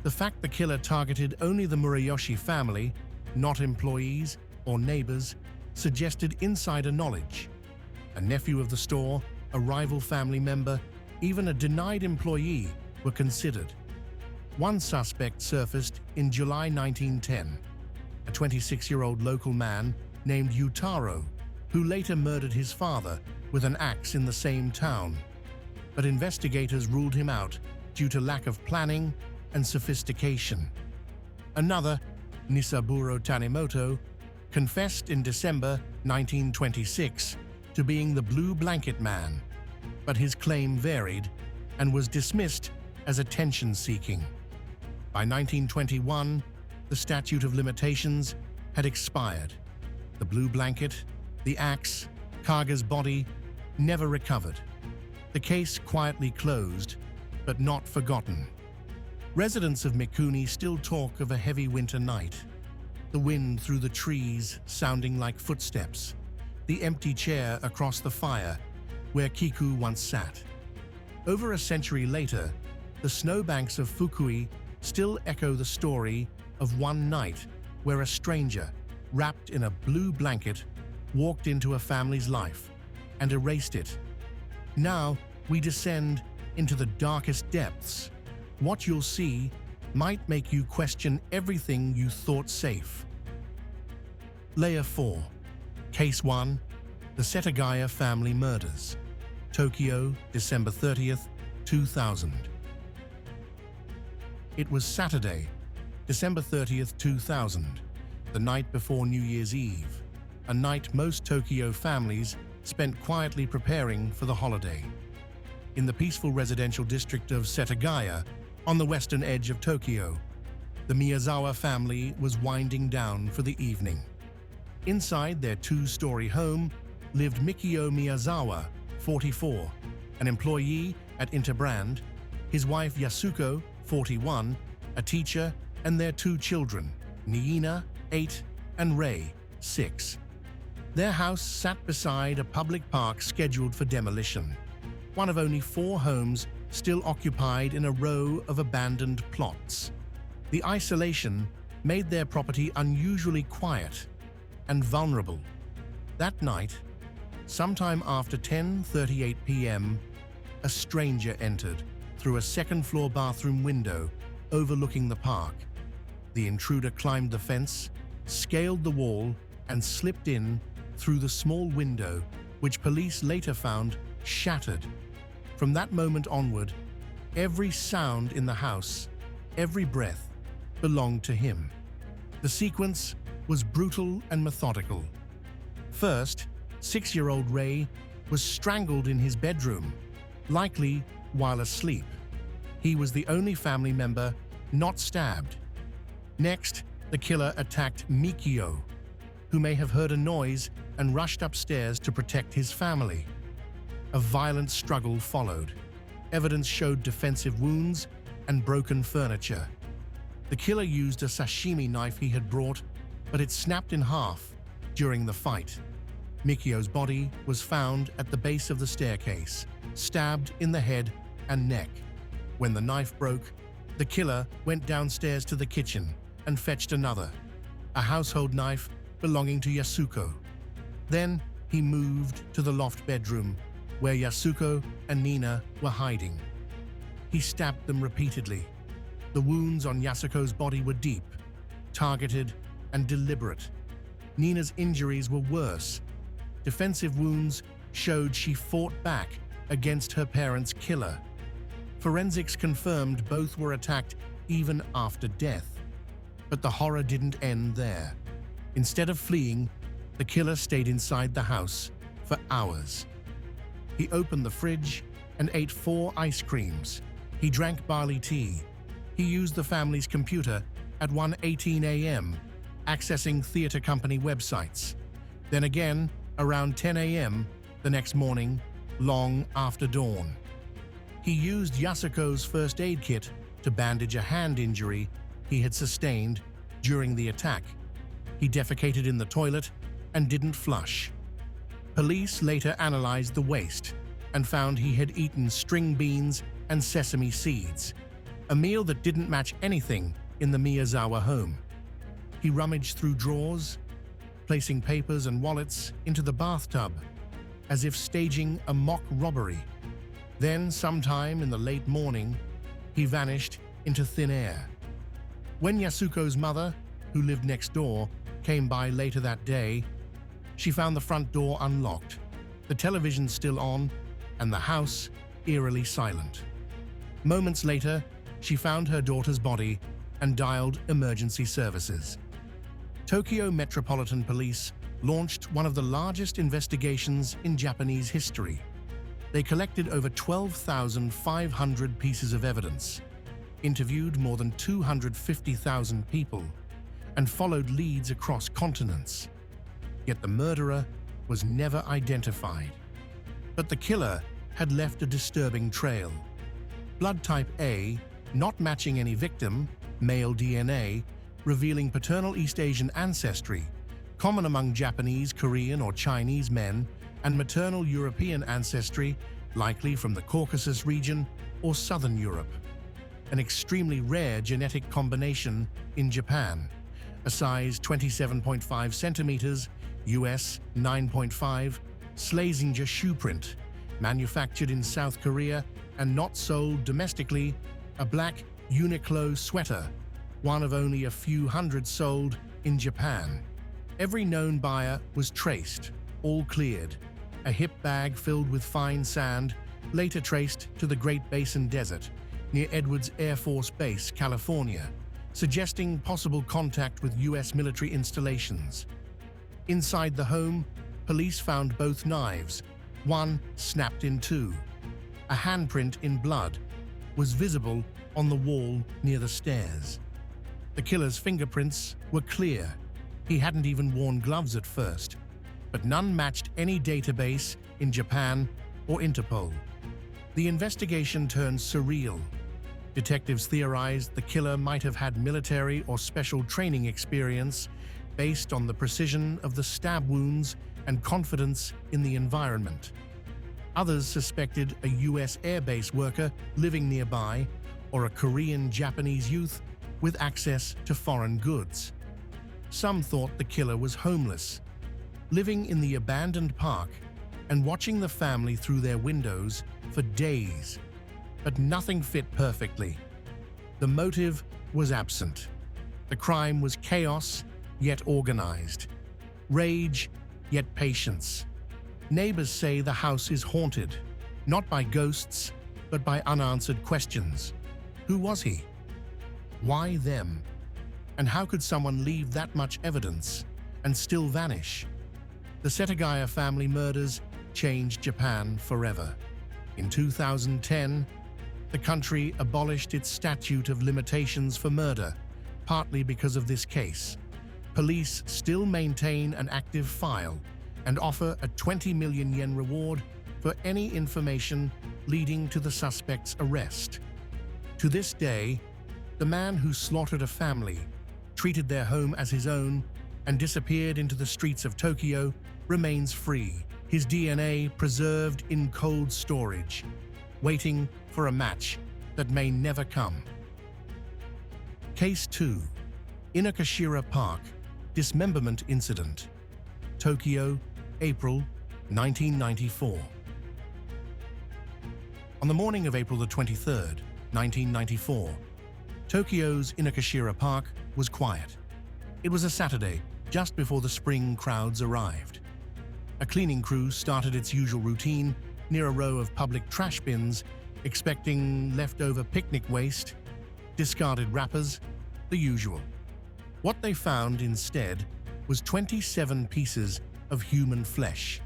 Speaker 2: The fact the killer targeted only the Murayoshi family, not employees or neighbors, suggested insider knowledge. A nephew of the store, a rival family member, even a denied employee were considered. One suspect surfaced in July 1910, a 26-year-old local man named Yutaro, who later murdered his father with an axe in the same town. But investigators ruled him out due to lack of planning and sophistication. Another, Nisaburo Tanimoto, confessed in December 1926 to being the Blue Blanket Man, but his claim varied and was dismissed as attention-seeking. By 1921, the statute of limitations had expired. The blue blanket, the axe, Kaga's body, never recovered. The case quietly closed, but not forgotten. Residents of Mikuni still talk of a heavy winter night, the wind through the trees sounding like footsteps, the empty chair across the fire where Kiku once sat. Over a century later, the snowbanks of Fukui still echo the story of one night where a stranger, wrapped in a blue blanket, walked into a family's life and erased it. Now we descend into the darkest depths. What you'll see might make you question everything you thought safe. Layer 4. Case 1. The Setagaya Family Murders. Tokyo, December 30th, 2000. It was Saturday, December 30th, 2000, the night before New Year's Eve, a night most Tokyo families spent quietly preparing for the holiday. in the peaceful residential district of Setagaya on the western edge of Tokyo. The Miyazawa family was winding down for the evening. Inside their two-story home lived Mikio Miyazawa, 44, an employee at Interbrand, his wife Yasuko, 41, a teacher, and their two children, Niina, 8, and Rei, 6. Their house sat beside a public park scheduled for demolition, one of only 4 homes still occupied in a row of abandoned plots. The isolation made their property unusually quiet and vulnerable. That night, sometime after 10:38 p.m., a stranger entered through a second-floor bathroom window overlooking the park. The intruder climbed the fence, scaled the wall, and slipped in through the small window, which police later found shattered. From that moment onward, every sound in the house, every breath, belonged to him. The sequence was brutal and methodical. First, 6-year-old Rei was strangled in his bedroom, likely while asleep. He was the only family member not stabbed. Next, the killer attacked Mikio, who may have heard a noise and rushed upstairs to protect his family. A violent struggle followed. Evidence showed defensive wounds and broken furniture. The killer used a sashimi knife he had brought, but it snapped in half during the fight. Mikio's body was found at the base of the staircase, stabbed in the head and neck. When the knife broke, the killer went downstairs to the kitchen and fetched another, a household knife belonging to Yasuko. Then he moved to the loft bedroom, where Yasuko and Niina were hiding. He stabbed them repeatedly. The wounds on Yasuko's body were deep, targeted, and deliberate. Nina's injuries were worse. Defensive wounds showed she fought back against her parents' killer. Forensics confirmed both were attacked even after death. But the horror didn't end there. Instead of fleeing, the killer stayed inside the house for hours. He opened the fridge and ate 4 ice creams. He drank barley tea. He used the family's computer at 1:18 a.m., accessing theater company websites. Then again, around 10 a.m. the next morning, long after dawn. He used Yasuko's first aid kit to bandage a hand injury he had sustained during the attack. He defecated in the toilet and didn't flush. Police later analyzed the waste and found he had eaten string beans and sesame seeds, a meal that didn't match anything in the Miyazawa home. He rummaged through drawers, placing papers and wallets into the bathtub, as if staging a mock robbery. Then, sometime in the late morning, he vanished into thin air. When Yasuko's mother, who lived next door, came by later that day, she found the front door unlocked, the television still on, and the house eerily silent. Moments later, she found her daughter's body and dialed emergency services. Tokyo Metropolitan Police launched one of the largest investigations in Japanese history. They collected over 12,500 pieces of evidence, interviewed more than 250,000 people, and followed leads across continents. Yet the murderer was never identified. But the killer had left a disturbing trail. Blood type A, not matching any victim, male DNA, revealing paternal East Asian ancestry, common among Japanese, Korean, or Chinese men, and maternal European ancestry, likely from the Caucasus region or Southern Europe. An extremely rare genetic combination in Japan, a size 27.5 centimeters, US 9.5, Schlesinger shoe print, manufactured in South Korea and not sold domestically, a black Uniqlo sweater, one of only a few hundred sold in Japan. Every known buyer was traced, all cleared. A hip bag filled with fine sand, later traced to the Great Basin Desert, near Edwards Air Force Base, California, suggesting possible contact with U.S. military installations. Inside the home, police found both knives, one snapped in two. A handprint in blood was visible on the wall near the stairs. The killer's fingerprints were clear. He hadn't even worn gloves at first, but none matched any database in Japan or Interpol. The investigation turned surreal. Detectives theorized the killer might have had military or special training experience based on the precision of the stab wounds and confidence in the environment. Others suspected a U.S. airbase worker living nearby or a Korean-Japanese youth with access to foreign goods. Some thought the killer was homeless, living in the abandoned park and watching the family through their windows for days. But nothing fit perfectly. The motive was absent. The crime was chaos, yet organized. Rage, yet patience. Neighbors say the house is haunted, not by ghosts, but by unanswered questions. Who was he? Why them? And how could someone leave that much evidence and still vanish? The Setagaya family murders changed Japan forever. In 2010, the country abolished its statute of limitations for murder, partly because of this case. Police still maintain an active file and offer a 20 million yen reward for any information leading to the suspect's arrest. To this day, the man who slaughtered a family, treated their home as his own, and disappeared into the streets of Tokyo remains free, his DNA preserved in cold storage, waiting for a match that may never come. Case 2. Inokashira Park Dismemberment Incident. Tokyo, April 1994. On the morning of April the 23rd, 1994, Tokyo's Inokashira Park was quiet. It was a Saturday, just before the spring crowds arrived. A cleaning crew started its usual routine near a row of public trash bins, expecting leftover picnic waste, discarded wrappers, the usual. What they found instead was 27 pieces of human flesh.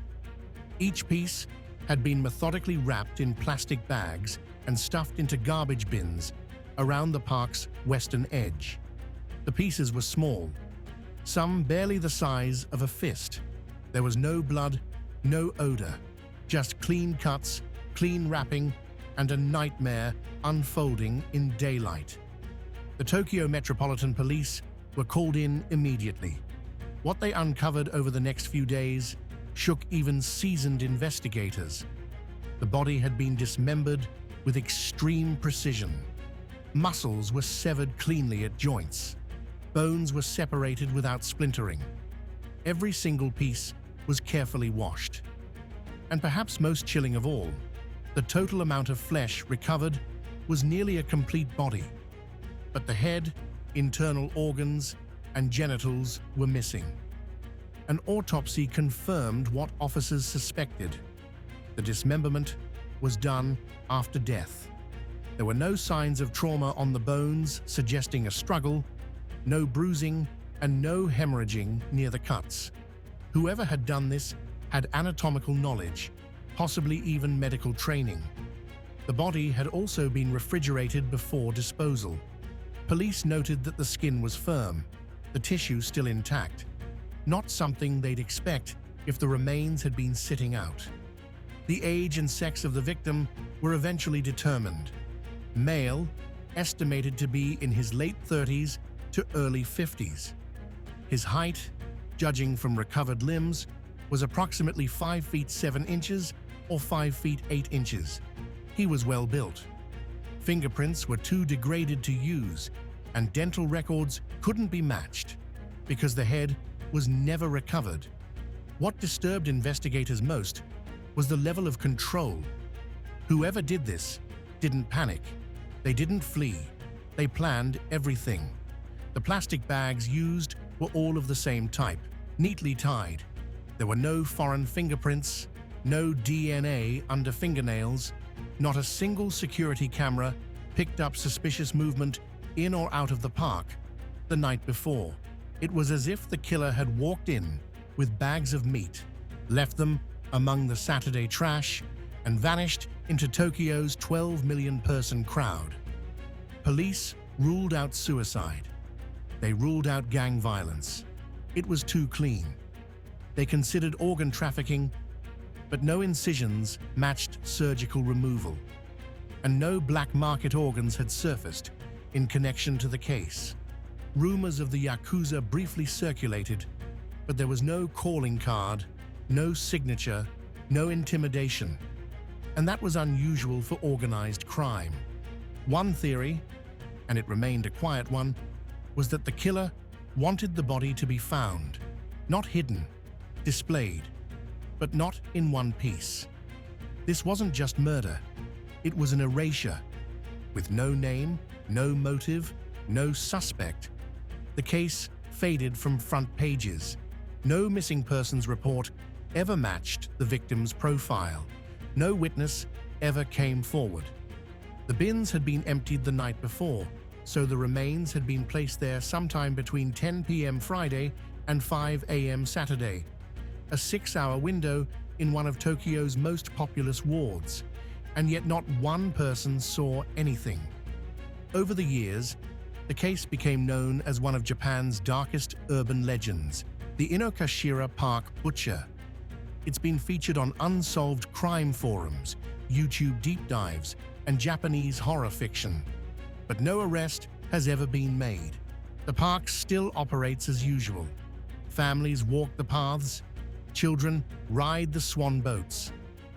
Speaker 2: Each piece had been methodically wrapped in plastic bags and stuffed into garbage bins around the park's western edge. The pieces were small, some barely the size of a fist. There was no blood, no odor, just clean cuts, clean wrapping, and a nightmare unfolding in daylight. The Tokyo Metropolitan Police were called in immediately. What they uncovered over the next few days shook even seasoned investigators. The body had been dismembered with extreme precision. Muscles were severed cleanly at joints. Bones were separated without splintering. Every single piece was carefully washed. And perhaps most chilling of all, the total amount of flesh recovered was nearly a complete body. But the head, internal organs, and genitals were missing. An autopsy confirmed what officers suspected. The dismemberment was done after death. There were no signs of trauma on the bones suggesting a struggle, no bruising, and no hemorrhaging near the cuts. Whoever had done this had anatomical knowledge, possibly even medical training. The body had also been refrigerated before disposal. Police noted that the skin was firm, the tissue still intact, not something they'd expect if the remains had been sitting out. The age and sex of the victim were eventually determined. Male, estimated to be in his late 30s to early 50s. His height, judging from recovered limbs, was approximately 5 feet 7 inches or 5 feet 8 inches. He was well built. Fingerprints were too degraded to use, and dental records couldn't be matched because the head was never recovered. What disturbed investigators most was the level of control. Whoever did this didn't panic. They didn't flee. They planned everything. The plastic bags used were all of the same type, neatly tied. There were no foreign fingerprints, no DNA under fingernails. Not a single security camera picked up suspicious movement in or out of the park the night before. It was as if the killer had walked in with bags of meat, left them among the Saturday trash, and vanished into Tokyo's 12 million-person crowd. Police ruled out suicide. They ruled out gang violence. It was too clean. They considered organ trafficking, but no incisions matched surgical removal, and no black market organs had surfaced in connection to the case. Rumors of the Yakuza briefly circulated, but there was no calling card, no signature, no intimidation, and that was unusual for organized crime. One theory, and it remained a quiet one, was that the killer wanted the body to be found, not hidden, displayed, but not in one piece. This wasn't just murder, it was an erasure. With no name, no motive, no suspect, the case faded from front pages. No missing persons report ever matched the victim's profile. No witness ever came forward. The bins had been emptied the night before, so the remains had been placed there sometime between 10 p.m. Friday and 5 a.m. Saturday, a 6-hour window in one of Tokyo's most populous wards, and yet not one person saw anything. Over the years, the case became known as one of Japan's darkest urban legends, the Inokashira Park Butcher. It's been featured on unsolved crime forums, YouTube deep dives, and Japanese horror fiction. But no arrest has ever been made. The park still operates as usual. Families walk the paths, children ride the swan boats,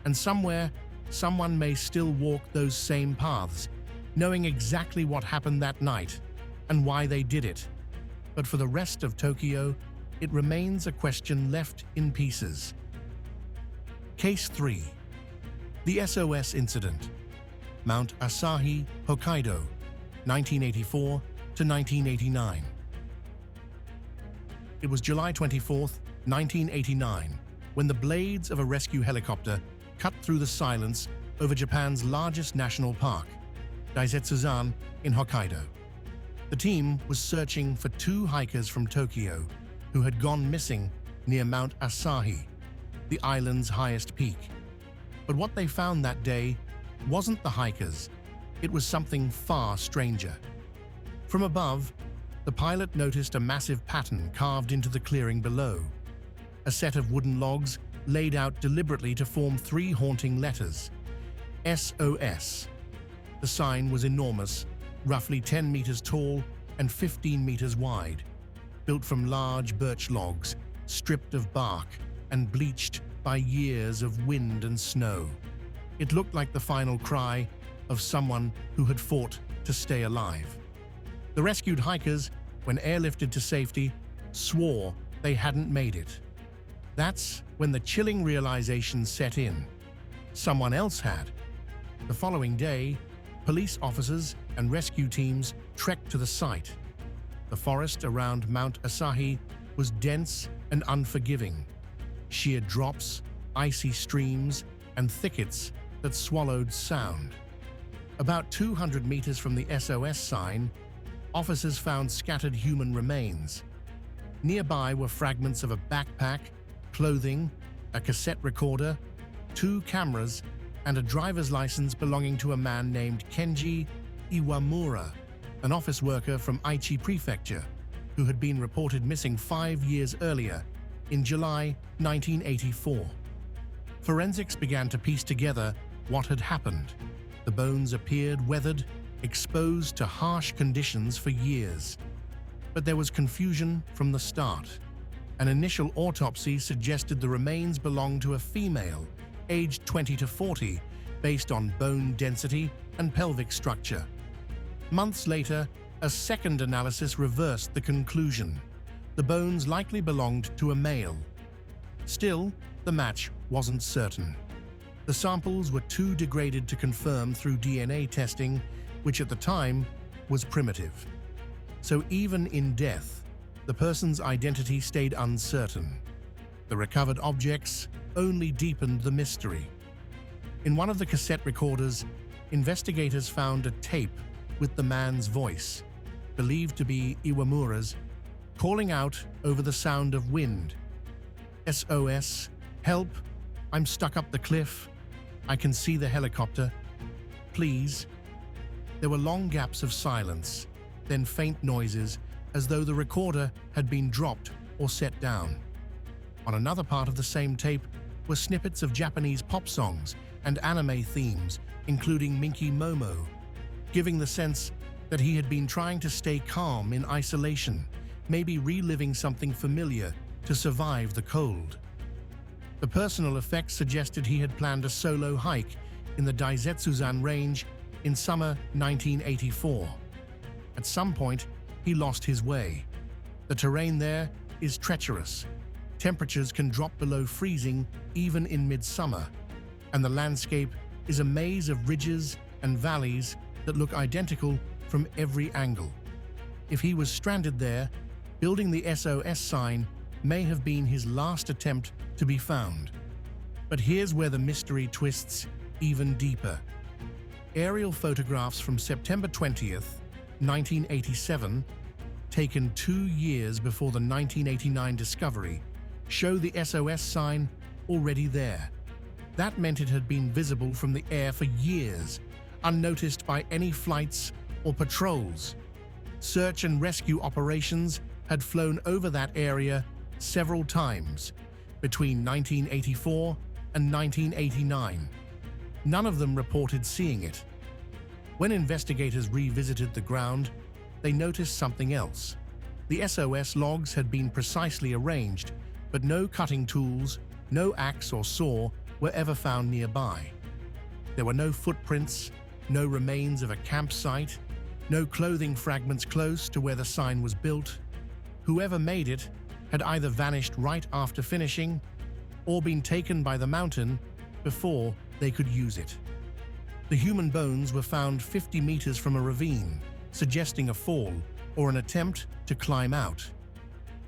Speaker 2: and somewhere, someone may still walk those same paths, knowing exactly what happened that night and why they did it. But for the rest of Tokyo, it remains a question left in pieces. Case 3. The SOS Incident. Mount Asahi, Hokkaido, 1984 to 1989. It was July 24, 1989, when the blades of a rescue helicopter cut through the silence over Japan's largest national park, Daisetsuzan in Hokkaido. The team was searching for 2 hikers from Tokyo who had gone missing near Mount Asahi, the island's highest peak. But what they found that day wasn't the hikers, it was something far stranger. From above, the pilot noticed a massive pattern carved into the clearing below, a set of wooden logs laid out deliberately to form 3 haunting letters, SOS. The sign was enormous, roughly 10 meters tall and 15 meters wide, built from large birch logs, stripped of bark and bleached by years of wind and snow. It looked like the final cry of someone who had fought to stay alive. The rescued hikers, when airlifted to safety, swore they hadn't made it. That's when the chilling realization set in. Someone else had. The following day, police officers and rescue teams trekked to the site. The forest around Mount Asahi was dense and unforgiving. Sheer drops, icy streams, and thickets that swallowed sound. About 200 meters from the SOS sign, officers found scattered human remains. Nearby were fragments of a backpack, clothing, a cassette recorder, 2 cameras, and a driver's license belonging to a man named Kenji Iwamura, an office worker from Aichi Prefecture, who had been reported missing 5 years earlier, in July 1984. Forensics began to piece together what had happened. The bones appeared weathered, exposed to harsh conditions for years. But there was confusion from the start. An initial autopsy suggested the remains belonged to a female, aged 20 to 40, based on bone density and pelvic structure. Months later, a second analysis reversed the conclusion. The bones likely belonged to a male. Still, the match wasn't certain. The samples were too degraded to confirm through DNA testing, which at the time was primitive. So even in death, the person's identity stayed uncertain. The recovered objects only deepened the mystery. In one of the cassette recorders, investigators found a tape with the man's voice, believed to be Iwamura's, calling out over the sound of wind. SOS, help, I'm stuck up the cliff. I can see the helicopter. Please. There were long gaps of silence, then faint noises as though the recorder had been dropped or set down. On another part of the same tape were snippets of Japanese pop songs and anime themes, including Minky Momo, giving the sense that he had been trying to stay calm in isolation, maybe reliving something familiar to survive the cold. The personal effects suggested he had planned a solo hike in the Daizetsuzan range in summer 1984. At some point, he lost his way. The terrain there is treacherous. Temperatures can drop below freezing even in midsummer, and the landscape is a maze of ridges and valleys that look identical from every angle. If he was stranded there, building the SOS sign may have been his last attempt to be found. But here's where the mystery twists even deeper. Aerial photographs from September 20th, 1987, taken 2 years before the 1989 discovery, show the SOS sign already there. That meant it had been visible from the air for years, unnoticed by any flights or patrols. Search and rescue operations had flown over that area several times between 1984 and 1989. None of them reported seeing it. When investigators revisited the ground, they noticed something else. The SOS logs had been precisely arranged, but no cutting tools, no axe or saw were ever found nearby. There were no footprints, no remains of a campsite, no clothing fragments close to where the sign was built. Whoever made it had either vanished right after finishing or been taken by the mountain before they could use it. The human bones were found 50 meters from a ravine, suggesting a fall or an attempt to climb out.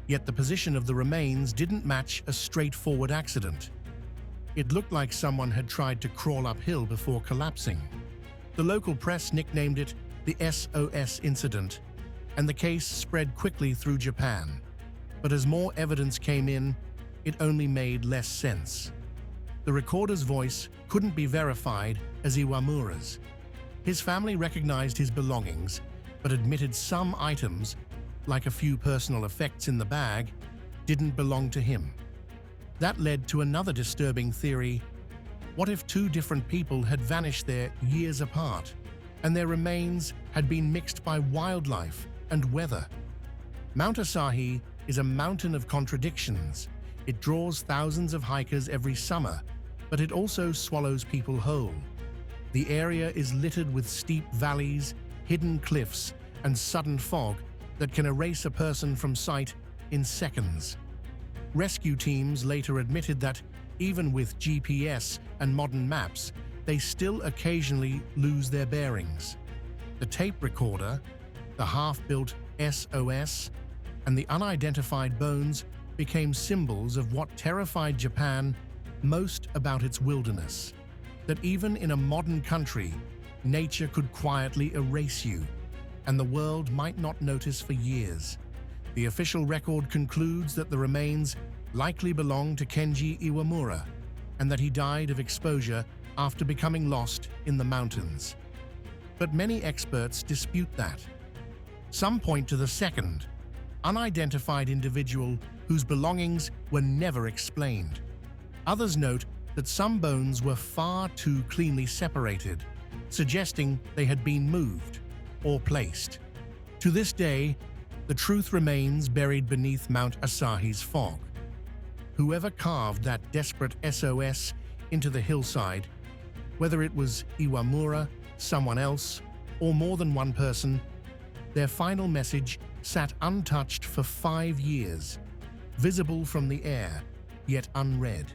Speaker 2: Yet the position of the remains didn't match a straightforward accident. It looked like someone had tried to crawl uphill before collapsing. The local press nicknamed it the SOS incident, and the case spread quickly through Japan. But as more evidence came in, it only made less sense. The recorder's voice couldn't be verified as Iwamura's. His family recognized his belongings, but admitted some items, like a few personal effects in the bag, didn't belong to him. That led to another disturbing theory. What if 2 different people had vanished there years apart, and their remains had been mixed by wildlife and weather? Mount Asahi is a mountain of contradictions. It draws thousands of hikers every summer, but it also swallows people whole. The area is littered with steep valleys, hidden cliffs, and sudden fog that can erase a person from sight in seconds. Rescue teams later admitted that, even with GPS and modern maps, they still occasionally lose their bearings. The tape recorder, the half-built SOS, and the unidentified bones became symbols of what terrified Japan most about its wilderness. That even in a modern country, nature could quietly erase you, and the world might not notice for years. The official record concludes that the remains likely belong to Kenji Iwamura, and that he died of exposure after becoming lost in the mountains. But many experts dispute that. Some point to the second, unidentified individual whose belongings were never explained. Others note that some bones were far too cleanly separated, suggesting they had been moved or placed. To this day, the truth remains buried beneath Mount Asahi's fog. Whoever carved that desperate SOS into the hillside, whether it was Iwamura, someone else, or more than one person, their final message sat untouched for 5 years, visible from the air, yet unread.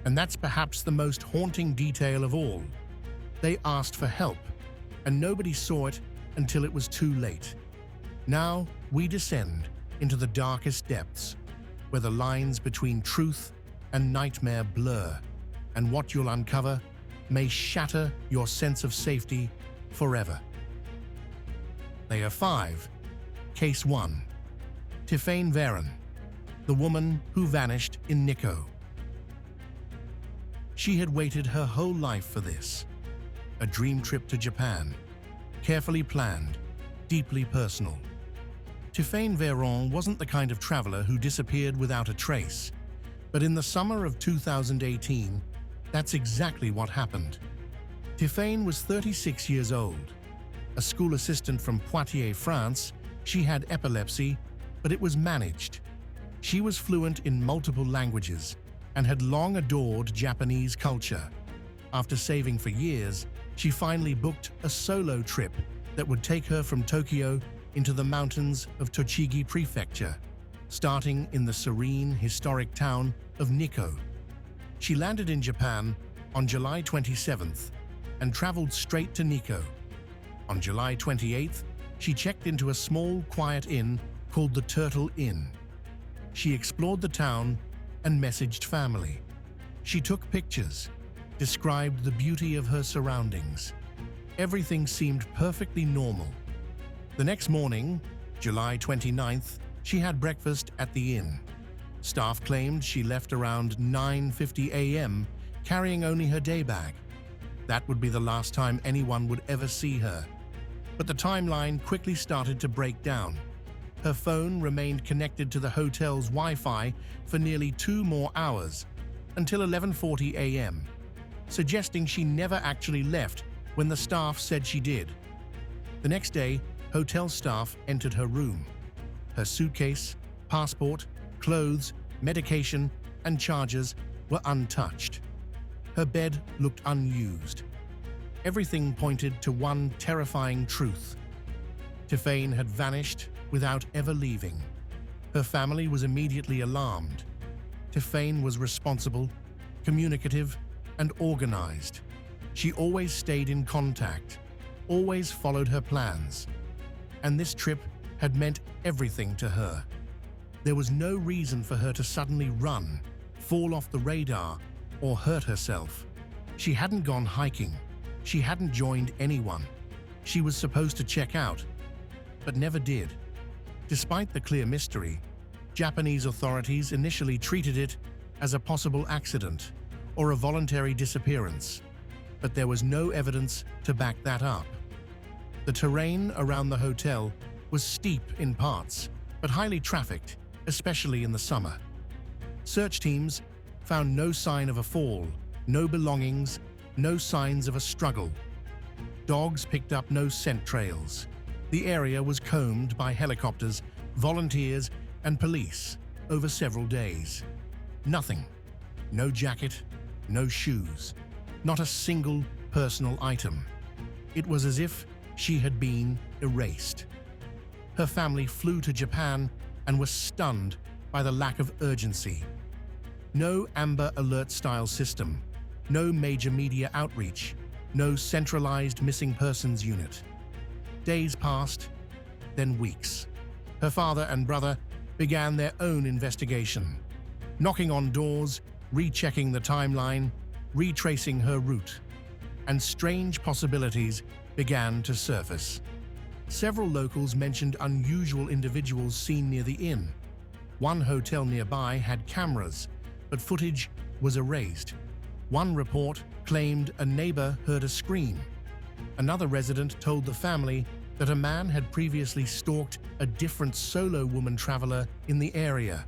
Speaker 2: And that's perhaps the most haunting detail of all. They asked for help, and nobody saw it until it was too late. Now we descend into the darkest depths, where the lines between truth and nightmare blur, and what you'll uncover may shatter your sense of safety forever. Layer 5. Case 1. Tiffaine Varen, the woman who vanished in Nikko. She had waited her whole life for this. A dream trip to Japan, carefully planned, deeply personal. Tiffany Veron wasn't the kind of traveler who disappeared without a trace. But in the summer of 2018, that's exactly what happened. Tiffany was 36 years old. A school assistant from Poitiers, France, she had epilepsy, but it was managed. She was fluent in multiple languages and had long adored Japanese culture. After saving for years, she finally booked a solo trip that would take her from Tokyo into the mountains of Tochigi Prefecture, starting in the serene, historic town of Nikko. She landed in Japan on July 27th and traveled straight to Nikko. On July 28th, she checked into a small, quiet inn called the Turtle Inn. She explored the town and messaged family. She took pictures, described the beauty of her surroundings. Everything seemed perfectly normal. The next morning, July 29th, she had breakfast at the inn. Staff claimed she left around 9:50 a.m., carrying only her day bag. That would be the last time anyone would ever see her. But the timeline quickly started to break down. Her phone remained connected to the hotel's Wi-Fi for nearly 2 more hours, until 11:40 a.m., suggesting she never actually left when the staff said she did. The next day, hotel staff entered her room. Her suitcase, passport, clothes, medication, and chargers were untouched. Her bed looked unused. Everything pointed to one terrifying truth. Tiffany had vanished without ever leaving. Her family was immediately alarmed. Tiffany was responsible, communicative, and organized. She always stayed in contact, always followed her plans. And this trip had meant everything to her. There was no reason for her to suddenly run, fall off the radar, or hurt herself. She hadn't gone hiking. She hadn't joined anyone. She was supposed to check out, but never did. Despite the clear mystery, Japanese authorities initially treated it as a possible accident or a voluntary disappearance, but there was no evidence to back that up. The terrain around the hotel was steep in parts, but highly trafficked, especially in the summer. Search teams found no sign of a fall, no belongings, no signs of a struggle. Dogs picked up no scent trails. The area was combed by helicopters, volunteers, and police over several days. Nothing. No jacket, no shoes, not a single personal item. It was as if she had been erased. Her family flew to Japan and was stunned by the lack of urgency. No Amber Alert-style system, no major media outreach, no centralized missing persons unit. Days passed, then weeks. Her father and brother began their own investigation, knocking on doors, rechecking the timeline, retracing her route, and strange possibilities began to surface. Several locals mentioned unusual individuals seen near the inn. One hotel nearby had cameras, but footage was erased. One report claimed a neighbor heard a scream. Another resident told the family that a man had previously stalked a different solo woman traveler in the area.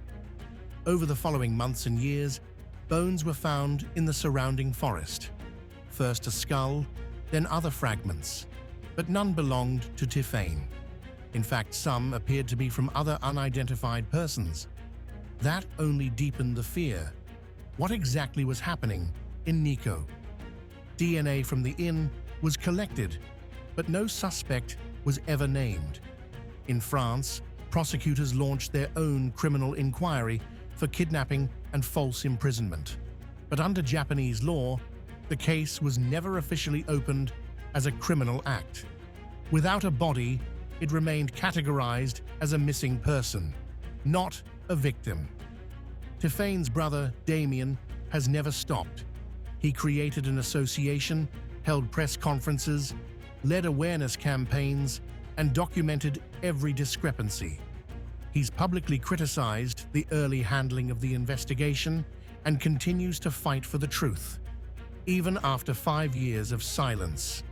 Speaker 2: Over the following months and years, bones were found in the surrounding forest. First a skull, then other fragments, but none belonged to Tiffany. In fact, some appeared to be from other unidentified persons. That only deepened the fear. What exactly was happening in Nikko? DNA from the inn was collected, but no suspect was ever named. In France, prosecutors launched their own criminal inquiry for kidnapping and false imprisonment. But under Japanese law, the case was never officially opened as a criminal act. Without a body, it remained categorized as a missing person, not a victim. Tiffany's brother, Damien, has never stopped. He created an association, held press conferences, led awareness campaigns, and documented every discrepancy. He's publicly criticized the early handling of the investigation and continues to fight for the truth. even after 5 years of silence.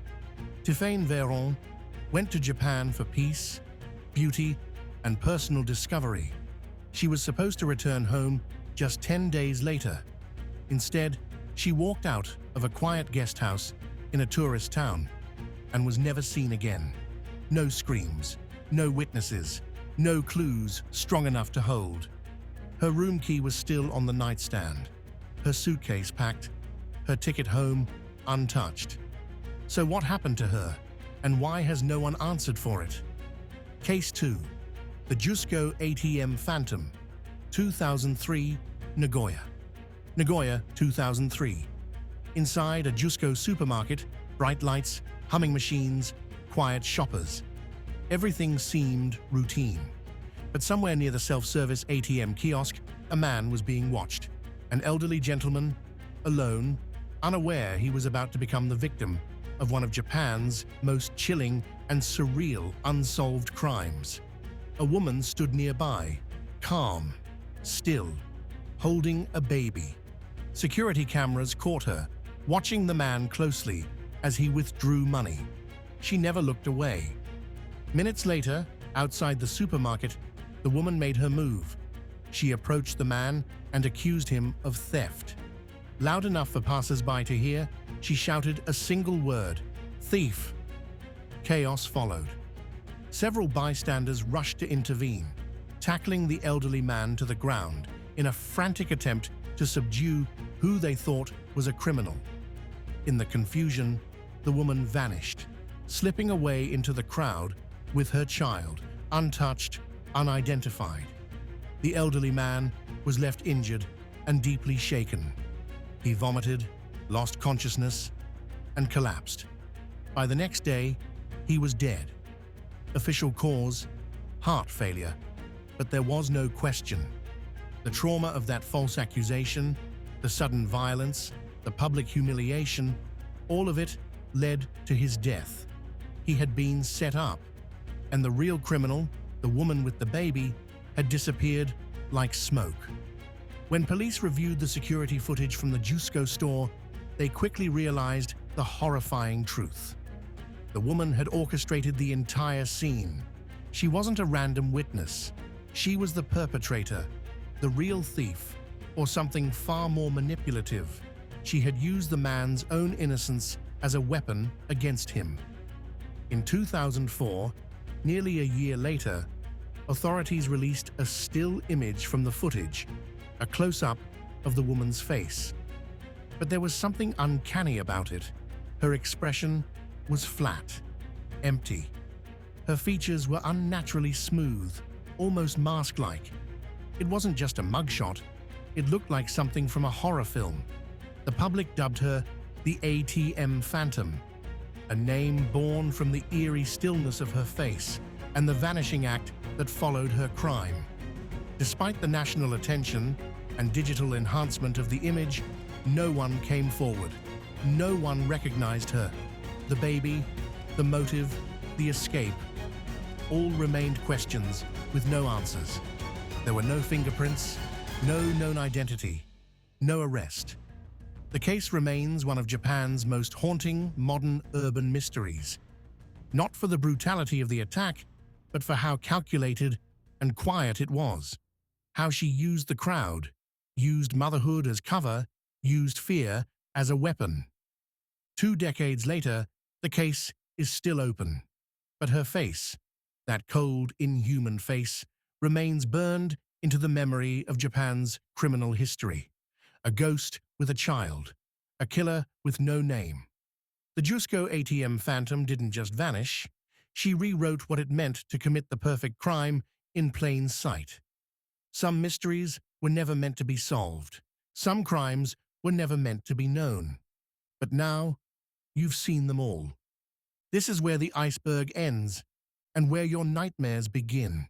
Speaker 2: Tiffaine Véron went to Japan for peace, beauty, and personal discovery. She was supposed to return home just 10 days later. Instead, she walked out of a quiet guest house in a tourist town and was never seen again. No screams, no witnesses, no clues strong enough to hold. Her room key was still on the nightstand, her suitcase packed, her ticket home untouched. So what happened to her, and why has no one answered for it? Case 2. The Jusco ATM Phantom, 2003, Nagoya. Nagoya, 2003. Inside a Jusco supermarket, bright lights, humming machines, quiet shoppers. Everything seemed routine. But somewhere near the self-service ATM kiosk, a man was being watched. An elderly gentleman, alone, unaware he was about to become the victim of one of Japan's most chilling and surreal unsolved crimes. A woman stood nearby, calm, still, holding a baby. Security cameras caught her, watching the man closely as he withdrew money. She never looked away. Minutes later, outside the supermarket, the woman made her move. She approached the man and accused him of theft. Loud enough for passers-by to hear, she shouted a single word: "Thief!" Chaos followed. Several bystanders rushed to intervene, tackling the elderly man to the ground in a frantic attempt to subdue who they thought was a criminal. In the confusion, the woman vanished, slipping away into the crowd with her child, untouched, unidentified. The elderly man was left injured and deeply shaken. He vomited, lost consciousness, and collapsed. By the next day, he was dead. Official cause: heart failure. But there was no question. The trauma of that false accusation, the sudden violence, the public humiliation, all of it led to his death. He had been set up, and the real criminal, the woman with the baby, had disappeared like smoke. When police reviewed the security footage from the Jusco store, they quickly realized the horrifying truth. The woman had orchestrated the entire scene. She wasn't a random witness. She was the perpetrator, the real thief, or something far more manipulative. She had used the man's own innocence as a weapon against him. In 2004, nearly a year later, authorities released a still image from the footage, a close-up of the woman's face. But there was something uncanny about it. Her expression was flat, empty. Her features were unnaturally smooth, almost mask-like. It wasn't just a mugshot. It looked like something from a horror film. The public dubbed her the ATM Phantom, a name born from the eerie stillness of her face and the vanishing act that followed her crime. Despite the national attention and digital enhancement of the image, no one came forward. No one recognized her. The baby, the motive, the escape, all remained questions with no answers. There were no fingerprints, no known identity, no arrest. The case remains one of Japan's most haunting modern urban mysteries. Not for the brutality of the attack, but for how calculated and quiet it was. How she used the crowd, used motherhood as cover, used fear as a weapon. 2 decades later, the case is still open. But her face, that cold, inhuman face, remains burned into the memory of Japan's criminal history. A ghost with a child, a killer with no name. The Jusco ATM Phantom didn't just vanish. She rewrote what it meant to commit the perfect crime in plain sight. Some mysteries were never meant to be solved. Some crimes were never meant to be known. But now, you've seen them all. This is where the iceberg ends and where your nightmares begin.